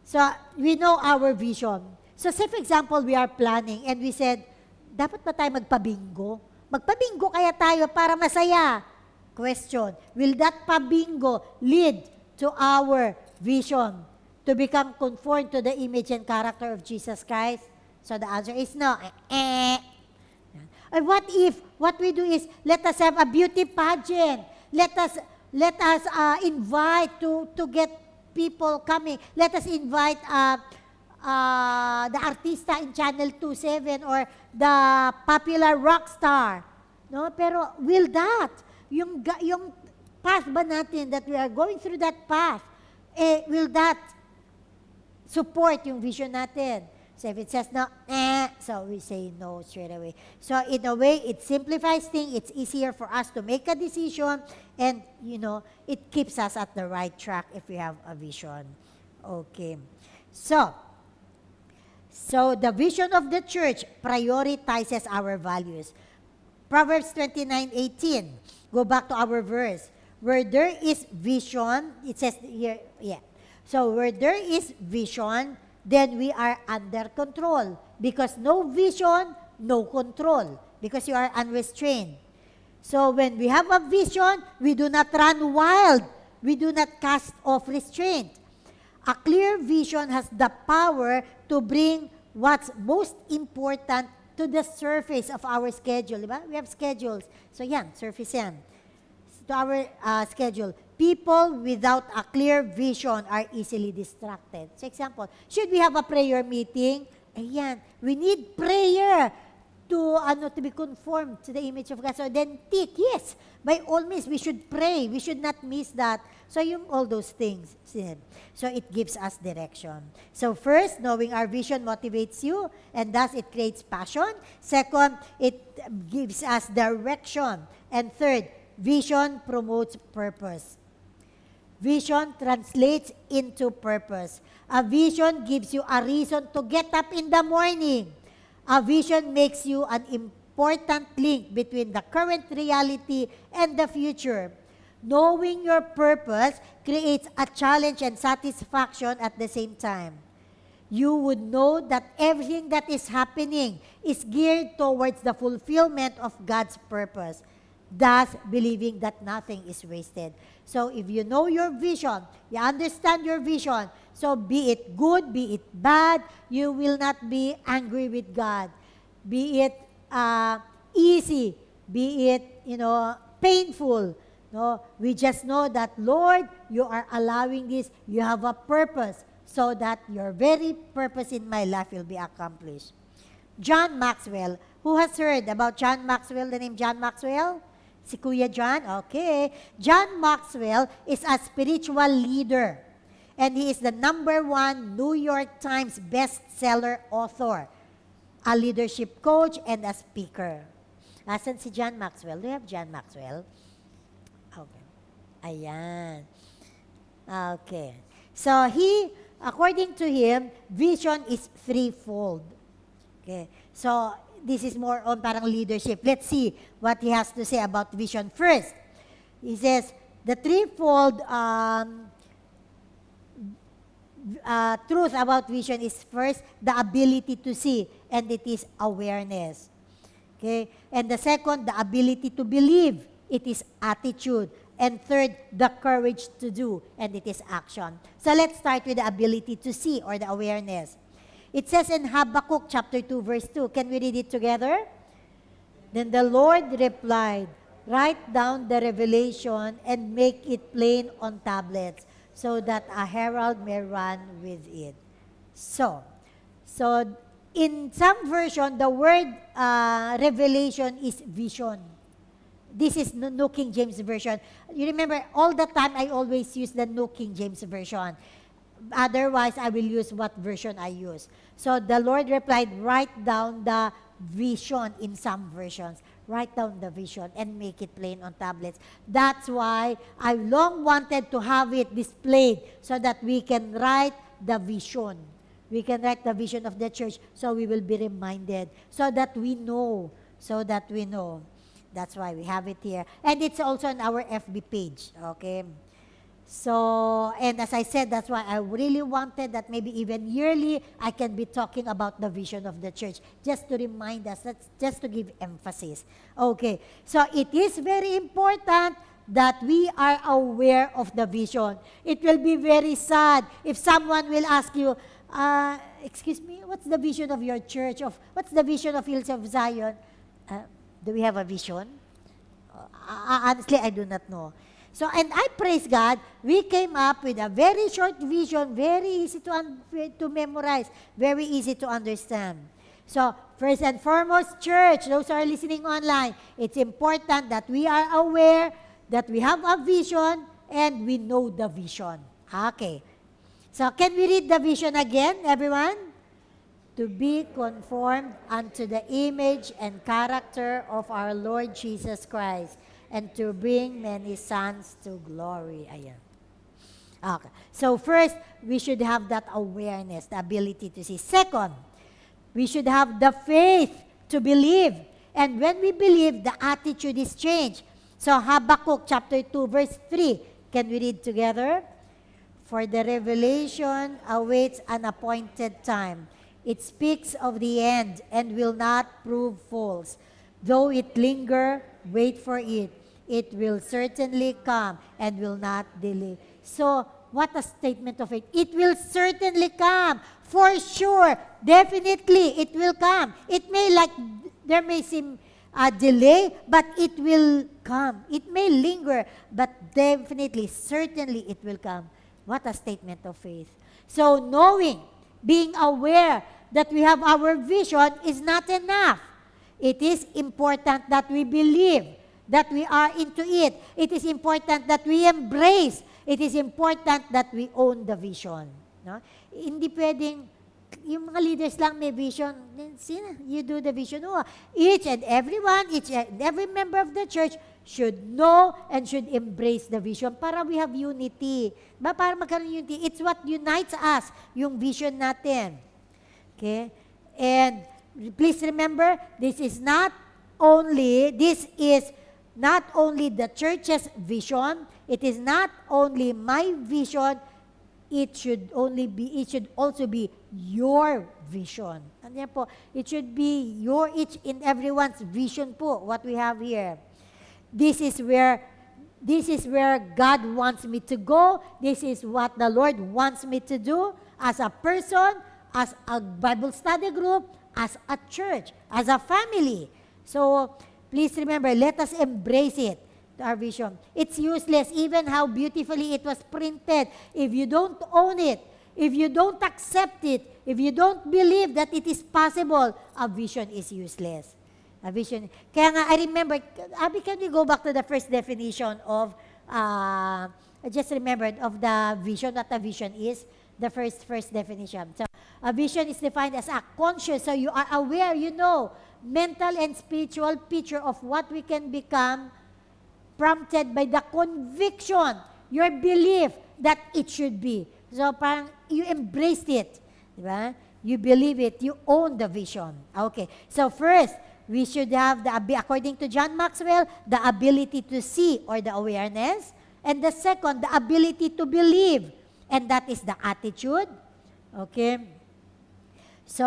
So, we know our vision. So, say for example, we are planning and we said, dapat ba tayo magpabingo? Magpabingo kaya tayo para masaya. Question, will that pabingo lead to our vision to become conformed to the image and character of Jesus Christ? So, the answer is no. And what if, what we do is, let us have a beauty pageant. Let us invite to get people coming. Let us invite the artista in Channel 27 or the popular rock star. No? Pero will that, yung path ba natin that we are going through that path, will that support yung vision natin? So if it says no, so we say no straight away. So in a way, it simplifies things. It's easier for us to make a decision, and it keeps us at the right track if we have a vision. Okay. So the vision of the church prioritizes our values. Proverbs 29:18. Go back to our verse. Where there is vision, it says here, yeah. So where there is vision, then we are under control. Because no vision, no control. Because you are unrestrained. So when we have a vision, we do not run wild. We do not cast off restraint. A clear vision has the power to bring what's most important to the surface of our schedule. Diba? We have schedules. So yan, surface yan. To our schedule. People without a clear vision are easily distracted. So example, should we have a prayer meeting? Ayan, we need prayer to be conformed to the image of God. So then tick, yes, by all means, we should pray. We should not miss that. So all those things. So it gives us direction. So first, knowing our vision motivates you, and thus it creates passion. Second, it gives us direction. And third, vision promotes purpose. Vision translates into purpose. A vision gives you a reason to get up in the morning. A vision makes you an important link between the current reality and the future. Knowing your purpose creates a challenge and satisfaction at the same time. You would know that everything that is happening is geared towards the fulfillment of God's purpose, thus believing that nothing is wasted. So if you know your vision, you understand your vision, so be it good, be it bad, you will not be angry with God. Be it easy, be it, painful. No, we just know that, Lord, you are allowing this, you have a purpose, so that your very purpose in my life will be accomplished. John Maxwell, who has heard about John Maxwell, the name John Maxwell? Si Kuya John? Okay. John Maxwell is a spiritual leader. And he is the #1 New York Times bestseller author, a leadership coach, and a speaker. Asan si John Maxwell? Do you have John Maxwell? Okay. Ayan. Okay. So according to him, vision is threefold. Okay. So this is more on parang leadership. Let's see what he has to say about vision first. He says, the threefold truth about vision is first, the ability to see, and it is awareness. Okay? And the second, the ability to believe, it is attitude. And third, the courage to do, and it is action. So let's start with the ability to see or the awareness. It says in Habakkuk chapter 2, verse 2. Can we read it together? Then the Lord replied, write down the revelation and make it plain on tablets, so that a herald may run with it. So in some version, the word revelation is vision. This is New King James Version. You remember, all the time I always use the New King James Version. Otherwise, I will use what version I use. So the Lord replied, write down the vision in some versions. Write down the vision and make it plain on tablets. That's why I long wanted to have it displayed so that we can write the vision. We can write the vision of the church so we will be reminded, so that we know That's why we have it here. And it's also on our FB page, okay? So, and as I said, that's why I really wanted that maybe even yearly, I can be talking about the vision of the church, just to remind us, that's just to give emphasis. Okay, so it is very important that we are aware of the vision. It will be very sad if someone will ask you, excuse me, what's the vision of your church? What's the vision of Hills of Zion? Do we have a vision? Honestly, I do not know. So, and I praise God, we came up with a very short vision, very easy to memorize, very easy to understand. So, first and foremost, church, those who are listening online, it's important that we are aware that we have a vision and we know the vision. Okay. So, can we read the vision again, everyone? To be conformed unto the image and character of our Lord Jesus Christ, and to bring many sons to glory. Ayan. Okay. So first, we should have that awareness, the ability to see. Second, we should have the faith to believe. And when we believe, the attitude is changed. So Habakkuk chapter 2, verse 3. Can we read together? For the revelation awaits an appointed time. It speaks of the end and will not prove false. Though it linger, wait for it. It will certainly come and will not delay. So, what a statement of faith. It will certainly come. For sure. Definitely, it will come. It may there may seem a delay, but it will come. It may linger, but definitely, certainly, it will come. What a statement of faith. So, knowing, being aware that we have our vision is not enough. It is important that we believe, that we are into it. It is important that we embrace. It is important that we own the vision. No? Hindi pwedeng, yung mga leaders lang may vision. You do the vision. No. Each and every member of the church should know and should embrace the vision para we have unity. Para magkaroon unity. It's what unites us, yung vision natin. Okay? And please remember, this is not only the church's vision, it is not only my vision, it should also be your vision. And yan po, it should be each and everyone's vision po, what we have here. This is where God wants me to go. This is what the Lord wants me to do as a person, as a Bible study group, as a church, as a family. So, please remember, let us embrace it, our vision. It's useless, even how beautifully it was printed. If you don't own it, if you don't accept it, if you don't believe that it is possible, a vision is useless. A vision. Kaya nga, I remember, Abby, can we go back to the first definition of, I just remembered of the vision, what a vision is, the first definition. So, a vision is defined as a conscious, so you are aware, you know, mental and spiritual picture of what we can become, prompted by the conviction, your belief that it should be. So, parang you embraced it. Diba? You believe it. You own the vision. Okay. So, first, we should have, according to John Maxwell, the ability to see or the awareness. And the second, the ability to believe. And that is the attitude. Okay. So,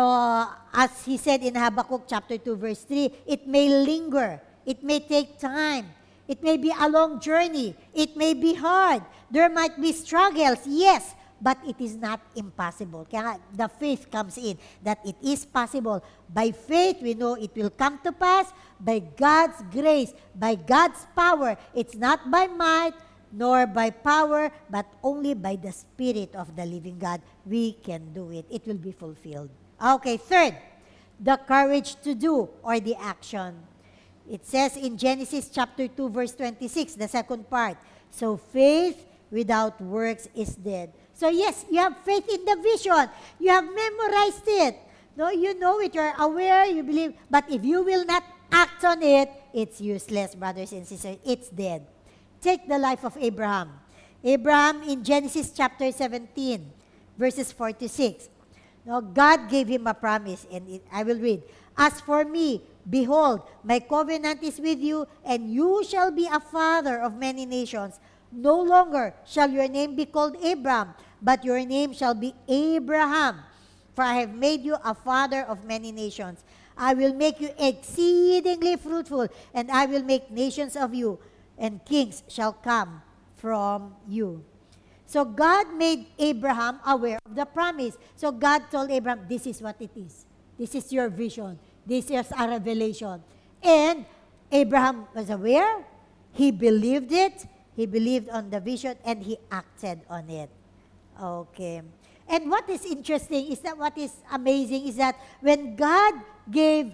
as he said in Habakkuk chapter 2, verse 3, it may linger. It may take time. It may be a long journey. It may be hard. There might be struggles, yes, but it is not impossible. Kaya the faith comes in, that it is possible. By faith, we know it will come to pass. By God's grace, by God's power. It's not by might, nor by power, but only by the Spirit of the living God. We can do it. It will be fulfilled. Okay, third, the courage to do or the action. It says in Genesis chapter 2, verse 26, the second part, so faith without works is dead. So yes, you have faith in the vision. You have memorized it. No, you know it, you're aware, you believe, but if you will not act on it, it's useless, brothers and sisters. It's dead. Take the life of Abraham. Abraham in Genesis chapter 17, verses 4 to 6. No, God gave him a promise, and I will read. As for me, behold, my covenant is with you, and you shall be a father of many nations. No longer shall your name be called Abram, but your name shall be Abraham. For I have made you a father of many nations. I will make you exceedingly fruitful, and I will make nations of you, and kings shall come from you. So God made Abraham aware of the promise. So God told Abraham, this is what it is. This is your vision. This is a revelation. And Abraham was aware. He believed it. He believed on the vision, and he acted on it. Okay. And what is interesting is that what is amazing is that when God gave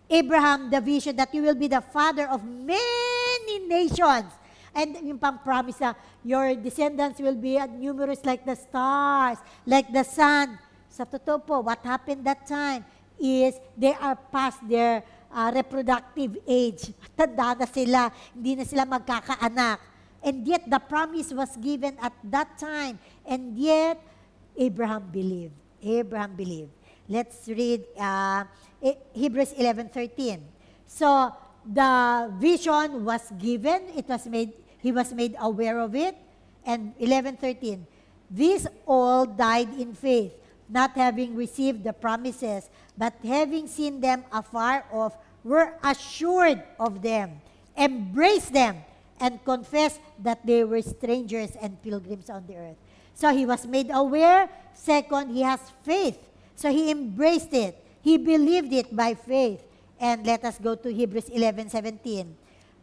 Abraham the vision that you will be the father of many nations, and yung pang-promise na your descendants will be numerous like the stars, like the sun. Sa totoo po, what happened that time is they are past their reproductive age. Tanda na sila, hindi na sila magkakaanak. And yet, the promise was given at that time. And yet, Abraham believed. Abraham believed. Let's read Hebrews 11:13. So, the vision was given. He was made aware of it. And 11:13. These all died in faith, not having received the promises, but having seen them afar off, were assured of them, embraced them, and confessed that they were strangers and pilgrims on the earth. So he was made aware. Second, he has faith. So he embraced it. He believed it by faith. And let us go to Hebrews 11:17.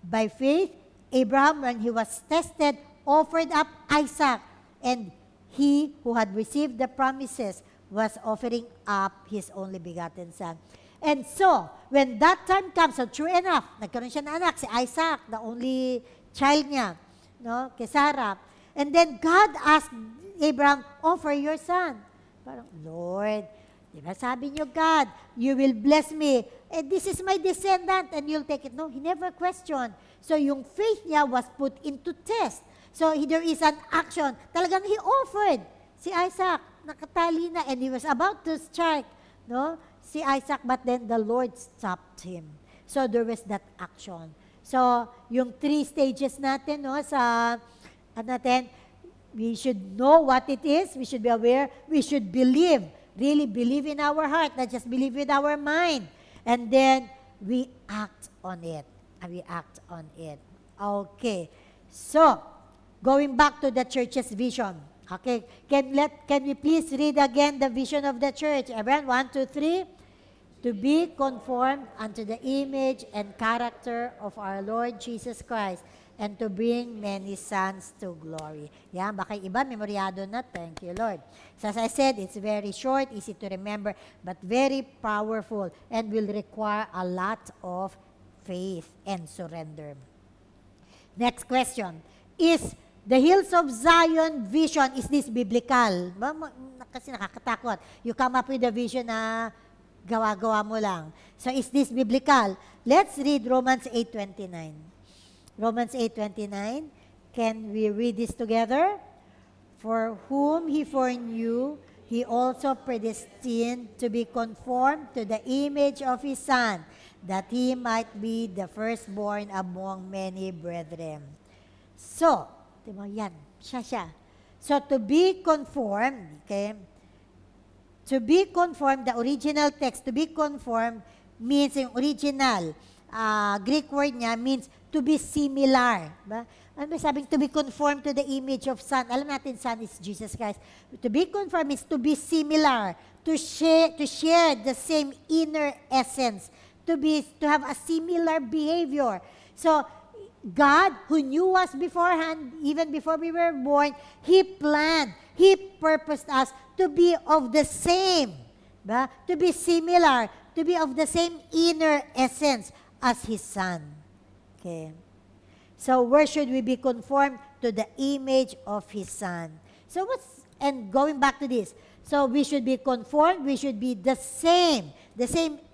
By faith, Abraham, when he was tested, offered up Isaac. And he who had received the promises was offering up his only begotten son. And so, when that time comes, so true enough, nagkaroon siya ng anak, si Isaac, the only child niya, no, kay Sarah. And then God asked Abraham, offer your son. Parang, Lord, di ba sabi niyo, God, you will bless me. And this is my descendant and you'll take it. No, he never questioned. So yung faith niya was put into test. So there is an action. Talagang he offered si Isaac, nakatali na, and he was about to strike, no, si Isaac, but then the Lord stopped him. So there was that action. So yung 3 stages natin, no, sa natin, we should know what it is, we should be aware, we should believe, really believe in our heart, not just believe with our mind. And then we act on it. And we act on it. Okay. So, going back to the church's vision. Okay. Can we please read again the vision of the church? Everyone, 1, 2, 3. To be conformed unto the image and character of our Lord Jesus Christ, and to bring many sons to glory. Yan, baka iba, memoryado na. Thank you, Lord. So as I said, it's very short, easy to remember, but very powerful and will require a lot of faith and surrender. Next question. Is the Hills of Zion vision, is this biblical? Kasi nakakatakot. You come up with a vision na gawa-gawa mo lang. So is this biblical? Let's read Romans 8:29. Romans 8:29. Can we read this together? For whom he foreknew, he also predestined to be conformed to the image of his Son, that he might be the firstborn among many brethren. So, yan, siya. So, to be conformed, okay? To be conformed, the original text, to be conformed means, yung original Greek word niya means to be similar. Ba? Ano ba sabing to be conformed to the image of Son? Alam natin, Son is Jesus Christ. To be conformed is to be similar, to share the same inner essence, to have a similar behavior. So, God, who knew us beforehand, even before we were born, He planned, He purposed us to be of the same, ba? To be similar, to be of the same inner essence as His Son. Okay. So where should we be conformed? To the image of His Son. So and going back to this, so we should be conformed, we should be the same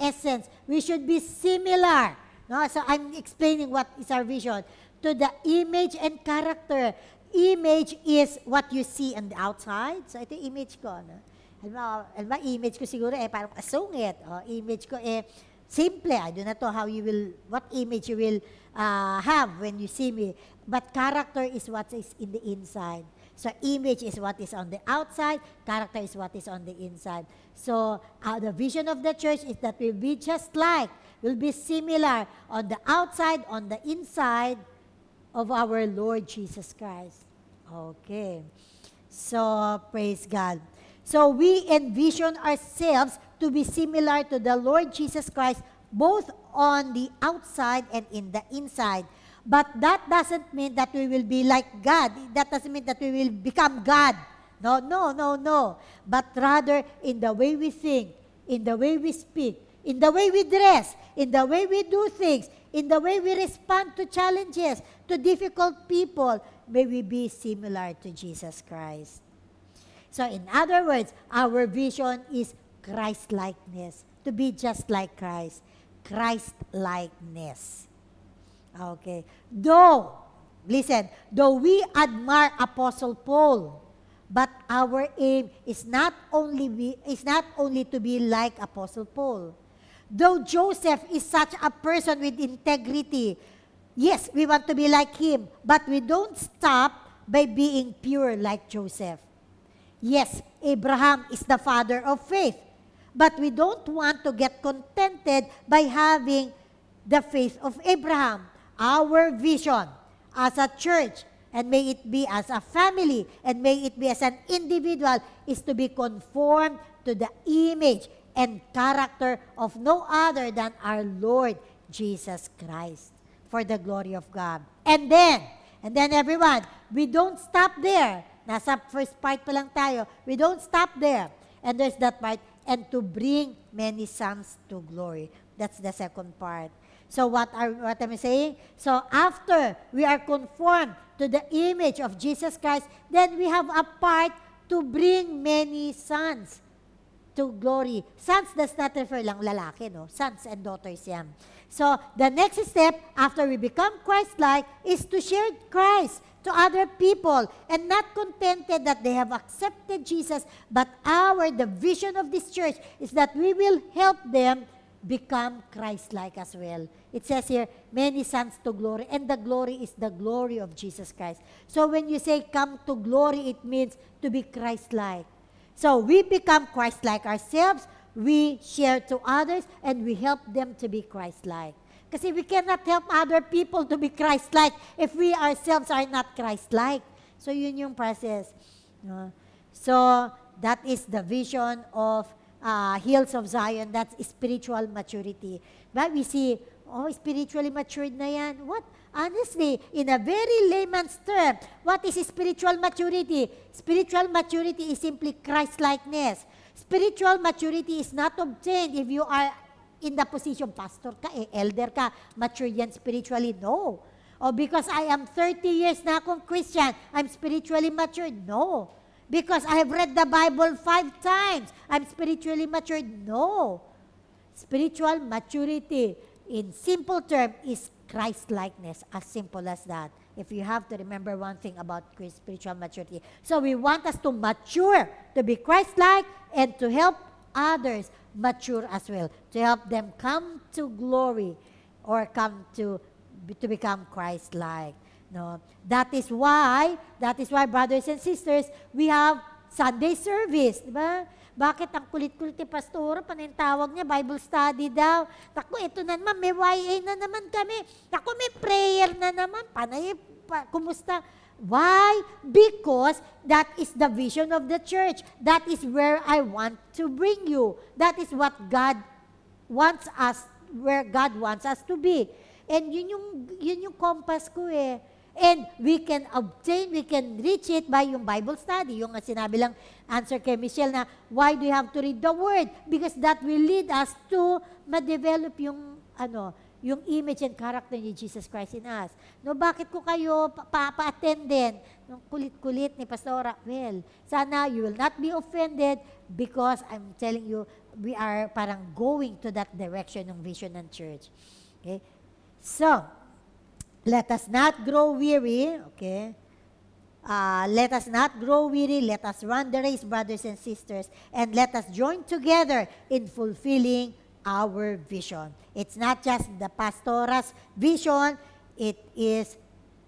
essence, we should be similar. No? So I'm explaining what is our vision. To the image and character. Image is what you see on the outside. So ito yung image ko. No? halimbawa, image ko siguro parang asungit. Image ko simple. I don't know what image you will have when you see me. But character is what is in the inside. So image is what is on the outside. Character is what is on the inside. So the vision of the church is that we'll be will be similar on the outside, on the inside of our Lord Jesus Christ. Okay. So, praise God. So, we envision ourselves to be similar to the Lord Jesus Christ, both on the outside and in the inside. But that doesn't mean that we will be like God. That doesn't mean that we will become God. No. But rather, in the way we think, in the way we speak, in the way we dress, in the way we do things, in the way we respond to challenges, to difficult people, may we be similar to Jesus Christ. So in other words, our vision is Christ-likeness, to be just like Christ. Christ-likeness. Okay. Though we admire Apostle Paul, but our aim is not only to be like Apostle Paul. Though Joseph is such a person with integrity, yes, we want to be like him, but we don't stop by being pure like Joseph. Yes, Abraham is the father of faith, but we don't want to get contented by having the faith of Abraham. Our vision as a church, and may it be as a family, and may it be as an individual, is to be conformed to the image and character of no other than our Lord Jesus Christ, for the glory of God. And then everyone, we don't stop there. Nasa first part pa lang tayo. We don't stop there. And there's that part, and to bring many sons to glory. That's the second part. So what am I saying? So after we are conformed to the image of Jesus Christ, then we have a part to bring many sons to glory. Sons does not refer lang lalaki, no? Sons and daughters yan. So, the next step after we become Christ-like is to share Christ to other people and not contented that they have accepted Jesus, but the vision of this church is that we will help them become Christ-like as well. It says here, many sons to glory, and the glory is the glory of Jesus Christ. So, when you say come to glory, it means to be Christ-like. So, we become Christ-like ourselves, we share to others, and we help them to be Christ-like. Kasi we cannot help other people to be Christ-like if we ourselves are not Christ-like. So, yun yung process. So, that is the vision of Hills of Zion. That's spiritual maturity. But we see, spiritually matured na yan. What? Honestly, in a very layman's term, what is spiritual maturity? Spiritual maturity is simply Christ-likeness. Spiritual maturity is not obtained if you are in the position, pastor ka, elder ka, mature yan spiritually. No. Or because I am 30 years na akong Christian, I'm spiritually mature. No. Because I have read the Bible 5 times, I'm spiritually matured. No. Spiritual maturity, in simple term, is Christ-likeness, as simple as that. If you have to remember one thing about spiritual maturity. So we want us to mature, to be Christ-like, and to help others mature as well, to help them come to glory or come to become Christ-like. No, that is why, brothers and sisters, we have Sunday service, di ba? Bakit ang kulit-kulit ni Pastora, panintawag niya, Bible study daw. Tako, ito na naman, may YA na naman kami. Tako, may prayer na naman. Panay, kumusta? Why? Because that is the vision of the church. That is where I want to bring you. That is what God wants us, where God wants us to be. And yun yung compass ko eh. And we can reach it by yung Bible study. Yung sinabi lang answer kay Michelle na, why do you have to read the Word? Because that will lead us to ma-develop yung image and character ni Jesus Christ in us. No, bakit ko kayo pa-attend din? Nung kulit-kulit ni Pastora, well, sana you will not be offended because I'm telling you, we are parang going to that direction ng vision ng church. Okay? So, let us not grow weary, okay? Let us not grow weary. Let us run the race, brothers and sisters, and let us join together in fulfilling our vision. It's not just the pastora's vision, it is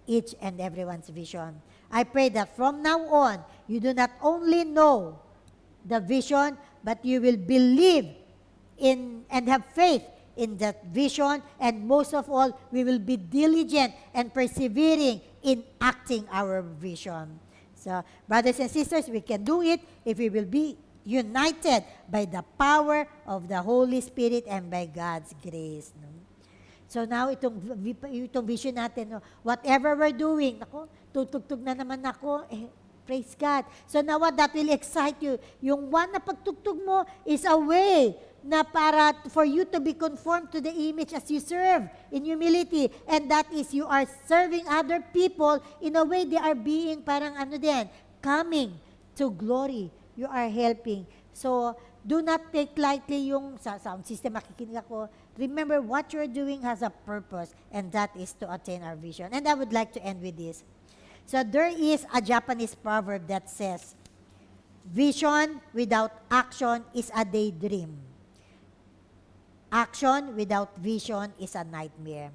each and everyone's vision. I pray that from now on, you do not only know the vision, but you will believe in and have faith in that vision, and most of all, we will be diligent and persevering in acting our vision. So, brothers and sisters, we can do it if we will be united by the power of the Holy Spirit and by God's grace. No? So now, itong vision natin, no, whatever we're doing, ako, tutugtog na naman ako, praise God. So now what, that will excite you. Yung one na pagtugtog mo is a way na para for you to be conformed to the image as you serve in humility. And that is you are serving other people in a way they are being parang coming to glory. You are helping. So, do not take lightly yung sa sound system makikinig ako. Remember, what you're doing has a purpose, and that is to attain our vision. And I would like to end with this. So, there is a Japanese proverb that says, vision without action is a daydream. Action without vision is a nightmare.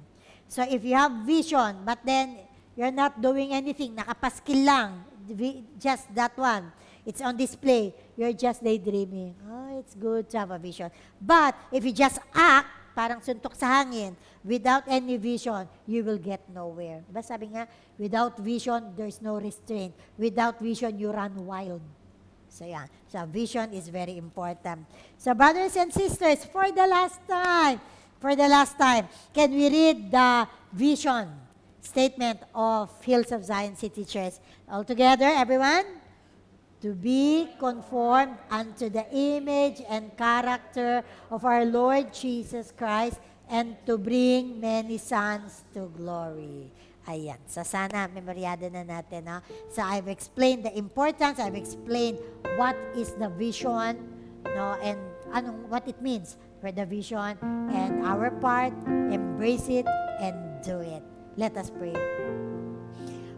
So, if you have vision, but then you're not doing anything, nakapaskil lang, just that one, it's on display, you're just daydreaming. Oh, it's good to have a vision. But, if you just act, parang suntok sa hangin, without any vision, you will get nowhere. Diba sabi nga, without vision, there's no restraint. Without vision, you run wild. So, yeah. So, vision is very important. So, brothers and sisters, for the last time, can we read the vision statement of Hills of Zion City Church? All together, everyone? To be conformed unto the image and character of our Lord Jesus Christ and to bring many sons to glory. Ayan. So sana memoryado na natin. No? So I've explained the importance, I've explained what is the vision, no, and what it means for the vision, and our part, embrace it and do it. Let us pray.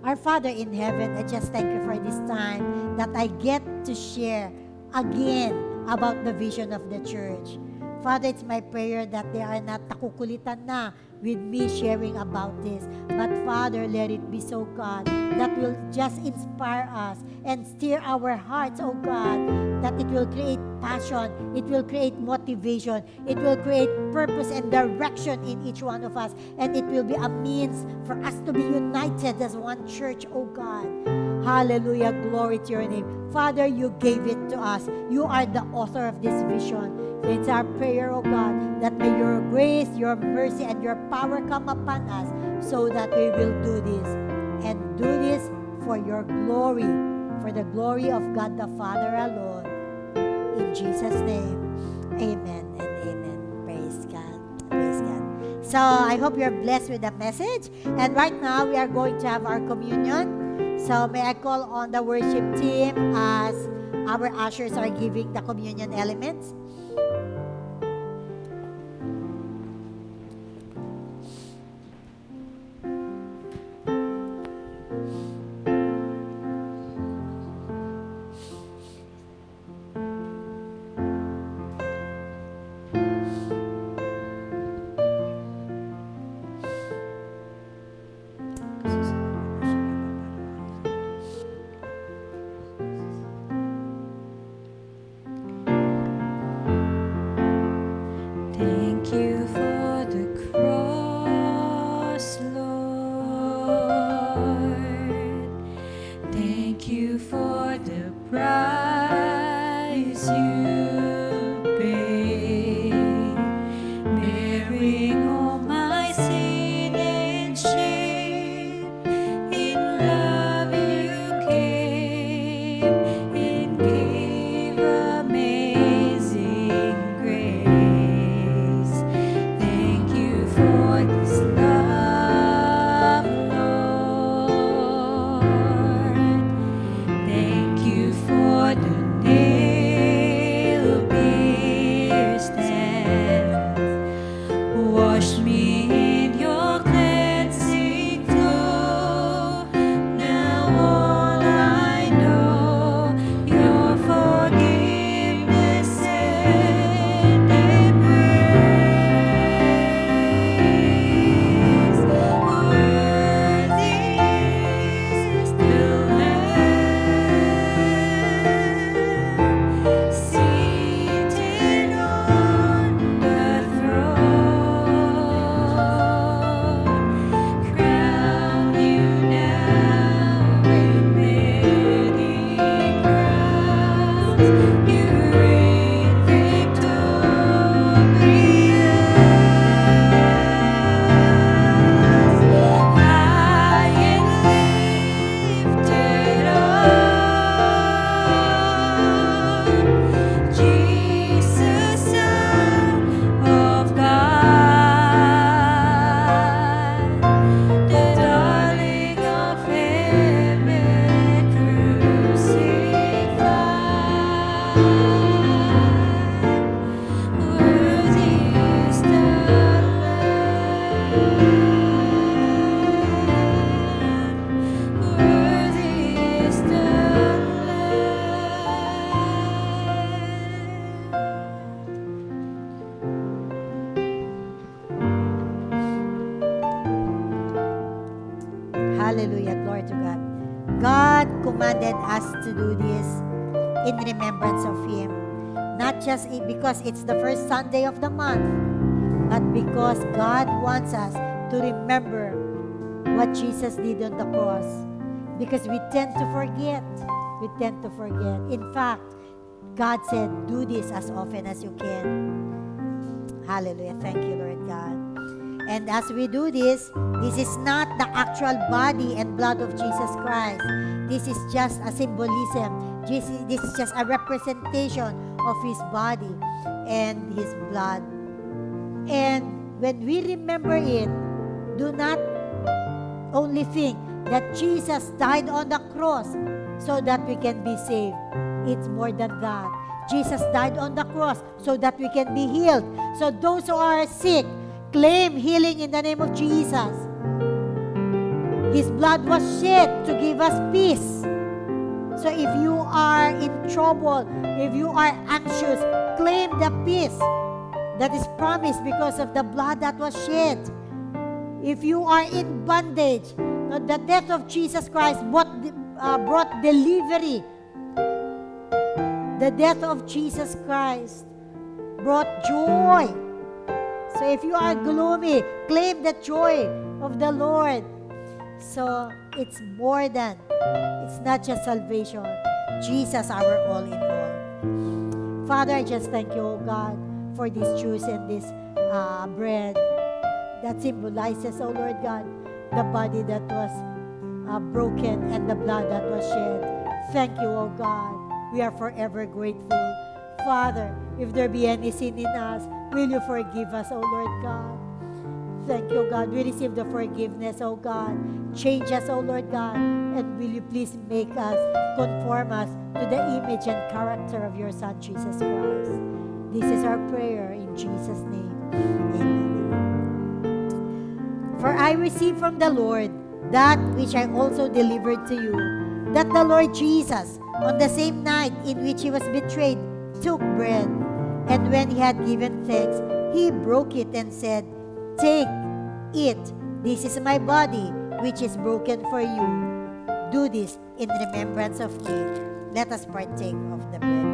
Our Father in heaven, I just thank you for this time that I get to share again about the vision of the church. Father, it's my prayer that they are not takukulitan na with me sharing about this. But Father, let it be so, God, that will just inspire us and steer our hearts, oh God, that it will create passion, it will create motivation, it will create purpose and direction in each one of us, and it will be a means for us to be united as one church, oh God. Hallelujah, glory to your name. Father, you gave it to us. You are the author of this vision. It's our prayer, oh God, that may your grace, your mercy, and your power come upon us so that we will do this. And do this for your glory, for the glory of God the Father alone. In Jesus' name, amen and amen. Praise God. Praise God. So, I hope you're blessed with the message. And right now, we are going to have our communion. So, may I call on the worship team as our ushers are giving the communion elements. commanded us to do this in remembrance of Him. Not just because it's the first Sunday of the month, but because God wants us to remember what Jesus did on the cross. Because we tend to forget. We tend to forget. In fact, God said, do this as often as you can. Hallelujah. Thank you, Lord God. And as we do this is not the actual body and blood of Jesus Christ. This is just a symbolism. This is just a representation of His body and His blood. And when we remember it, do not only think that Jesus died on the cross so that we can be saved. It's more than that. Jesus died on the cross so that we can be healed. So those who are sick, claim healing in the name of Jesus. His blood was shed to give us peace. So if you are in trouble, if you are anxious, claim the peace that is promised because of the blood that was shed. If you are in bondage, the death of Jesus Christ brought delivery. The death of Jesus Christ brought joy. So if you are gloomy, claim the joy of the Lord. So it's more than, it's not just salvation. Jesus, our all in all. Father, I just thank you, oh God, for this juice and this bread that symbolizes, oh Lord God, the body that was broken and the blood that was shed. Thank you, oh God. We are forever grateful. Father, if there be any sin in us, will you forgive us, oh Lord God? Thank you, God. We receive the forgiveness, oh God. Change us, oh Lord God. And will you please make us, conform us to the image and character of your Son, Jesus Christ. This is our prayer in Jesus' name. Amen. For I received from the Lord that which I also delivered to you, that the Lord Jesus, on the same night in which He was betrayed, took bread, and when He had given thanks, He broke it and said, "Take, eat. This is my body, which is broken for you. Do this in remembrance of me." Let us partake of the bread.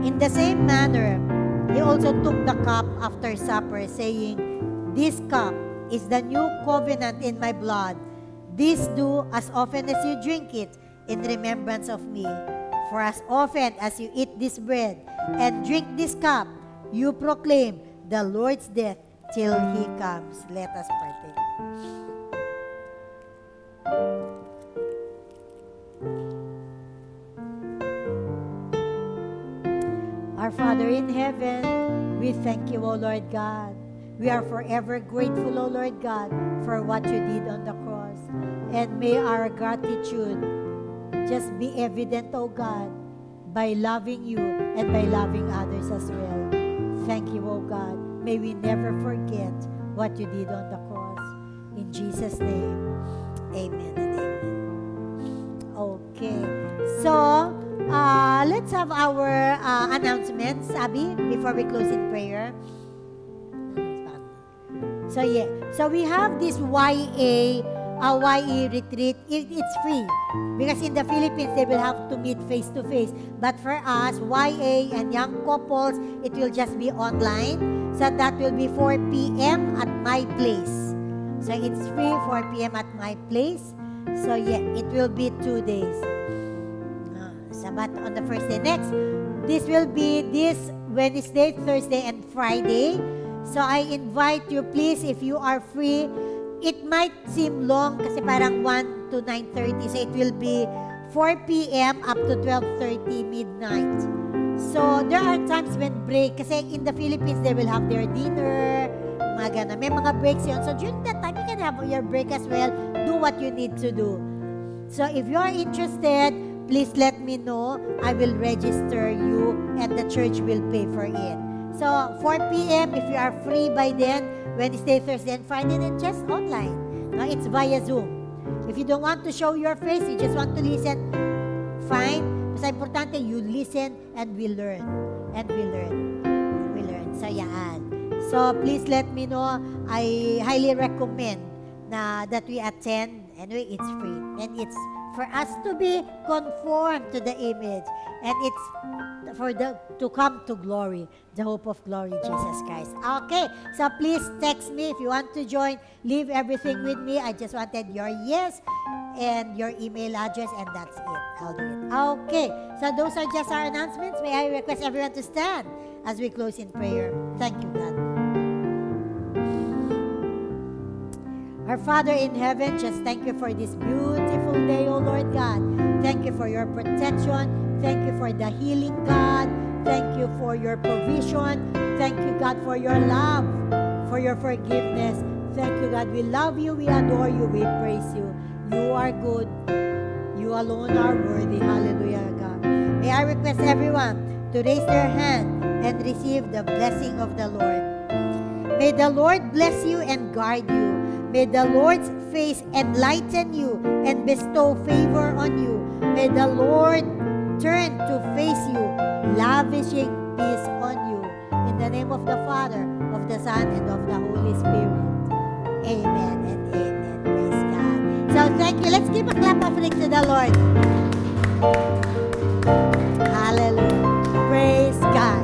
In the same manner, He also took the cup after supper, saying, "This cup is the new covenant in my blood. This do as often as you drink it in remembrance of me. For as often as you eat this bread and drink this cup, you proclaim the Lord's death till He comes." Let us partake. Our Father in heaven, we thank you, O Lord God. We are forever grateful, O Lord God, for what you did on the cross. And may our gratitude just be evident, O God, by loving you and by loving others as well. Thank you, O God. May we never forget what you did on the cross. In Jesus' name, amen and amen. Okay. So, let's have our announcements, Abby, before we close in prayer. So, yeah. So, we have this YA retreat. It's free. Because in the Philippines, they will have to meet face-to-face. But for us, YA and young couples, it will just be online. So, that will be 4 p.m. at my place. So, it's free, 4 p.m. at my place. So, yeah, it will be 2 days. Sabat on the first day. Next, this will be this Wednesday, Thursday, and Friday. So, I invite you, please, if you are free. It might seem long kasi parang 1 to 9:30. So, it will be 4 p.m. up to 12:30 midnight. So, there are times when break. Kasi in the Philippines, they will have their dinner. Mga ganun. May mga breaks yun. So, during that time, you can have your break as well. Do what you need to do. So, if you are interested, please let me know. I will register you and the church will pay for it. So, 4 p.m. if you are free by then, Wednesday, Thursday, and Friday, then just online. It's via Zoom. If you don't want to show your face, you just want to listen, fine. Basta importante, you listen and we learn. And we learn. We learn. So, yan. So please let me know. I highly recommend that we attend. Anyway, it's free. And it's for us to be conformed to the image. And it's to come to glory, the hope of glory, Jesus Christ. Okay, so please text me if you want to join. Leave everything with me. I just wanted your yes and your email address, and that's it. I'll do it. Okay, so those are just our announcements. May I request everyone to stand as we close in prayer. Thank you, God. Our Father in heaven, just thank you for this beautiful day, O Lord God. Thank you for your protection. Thank you for the healing, God. Thank you for your provision. Thank you, God, for your love, for your forgiveness. Thank you, God. We love you. We adore you. We praise you. You are good. You alone are worthy. Hallelujah, God. May I request everyone to raise their hand and receive the blessing of the Lord. May the Lord bless you and guard you. May the Lord's face enlighten you and bestow favor on you. May the Lord turn to face you, lavishing peace on you. In the name of the Father, of the Son, and of the Holy Spirit. Amen and amen. Praise God. So thank you. Let's give a clap offering to the Lord. Hallelujah. Praise God.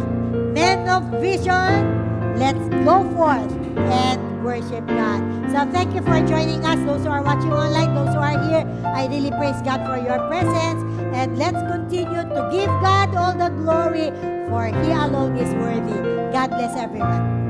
Men of vision, let's go forth and worship God. So thank you for joining us. Those who are watching online, those who are here, I really praise God for your presence. And let's continue to give God all the glory, for He alone is worthy. God bless everyone.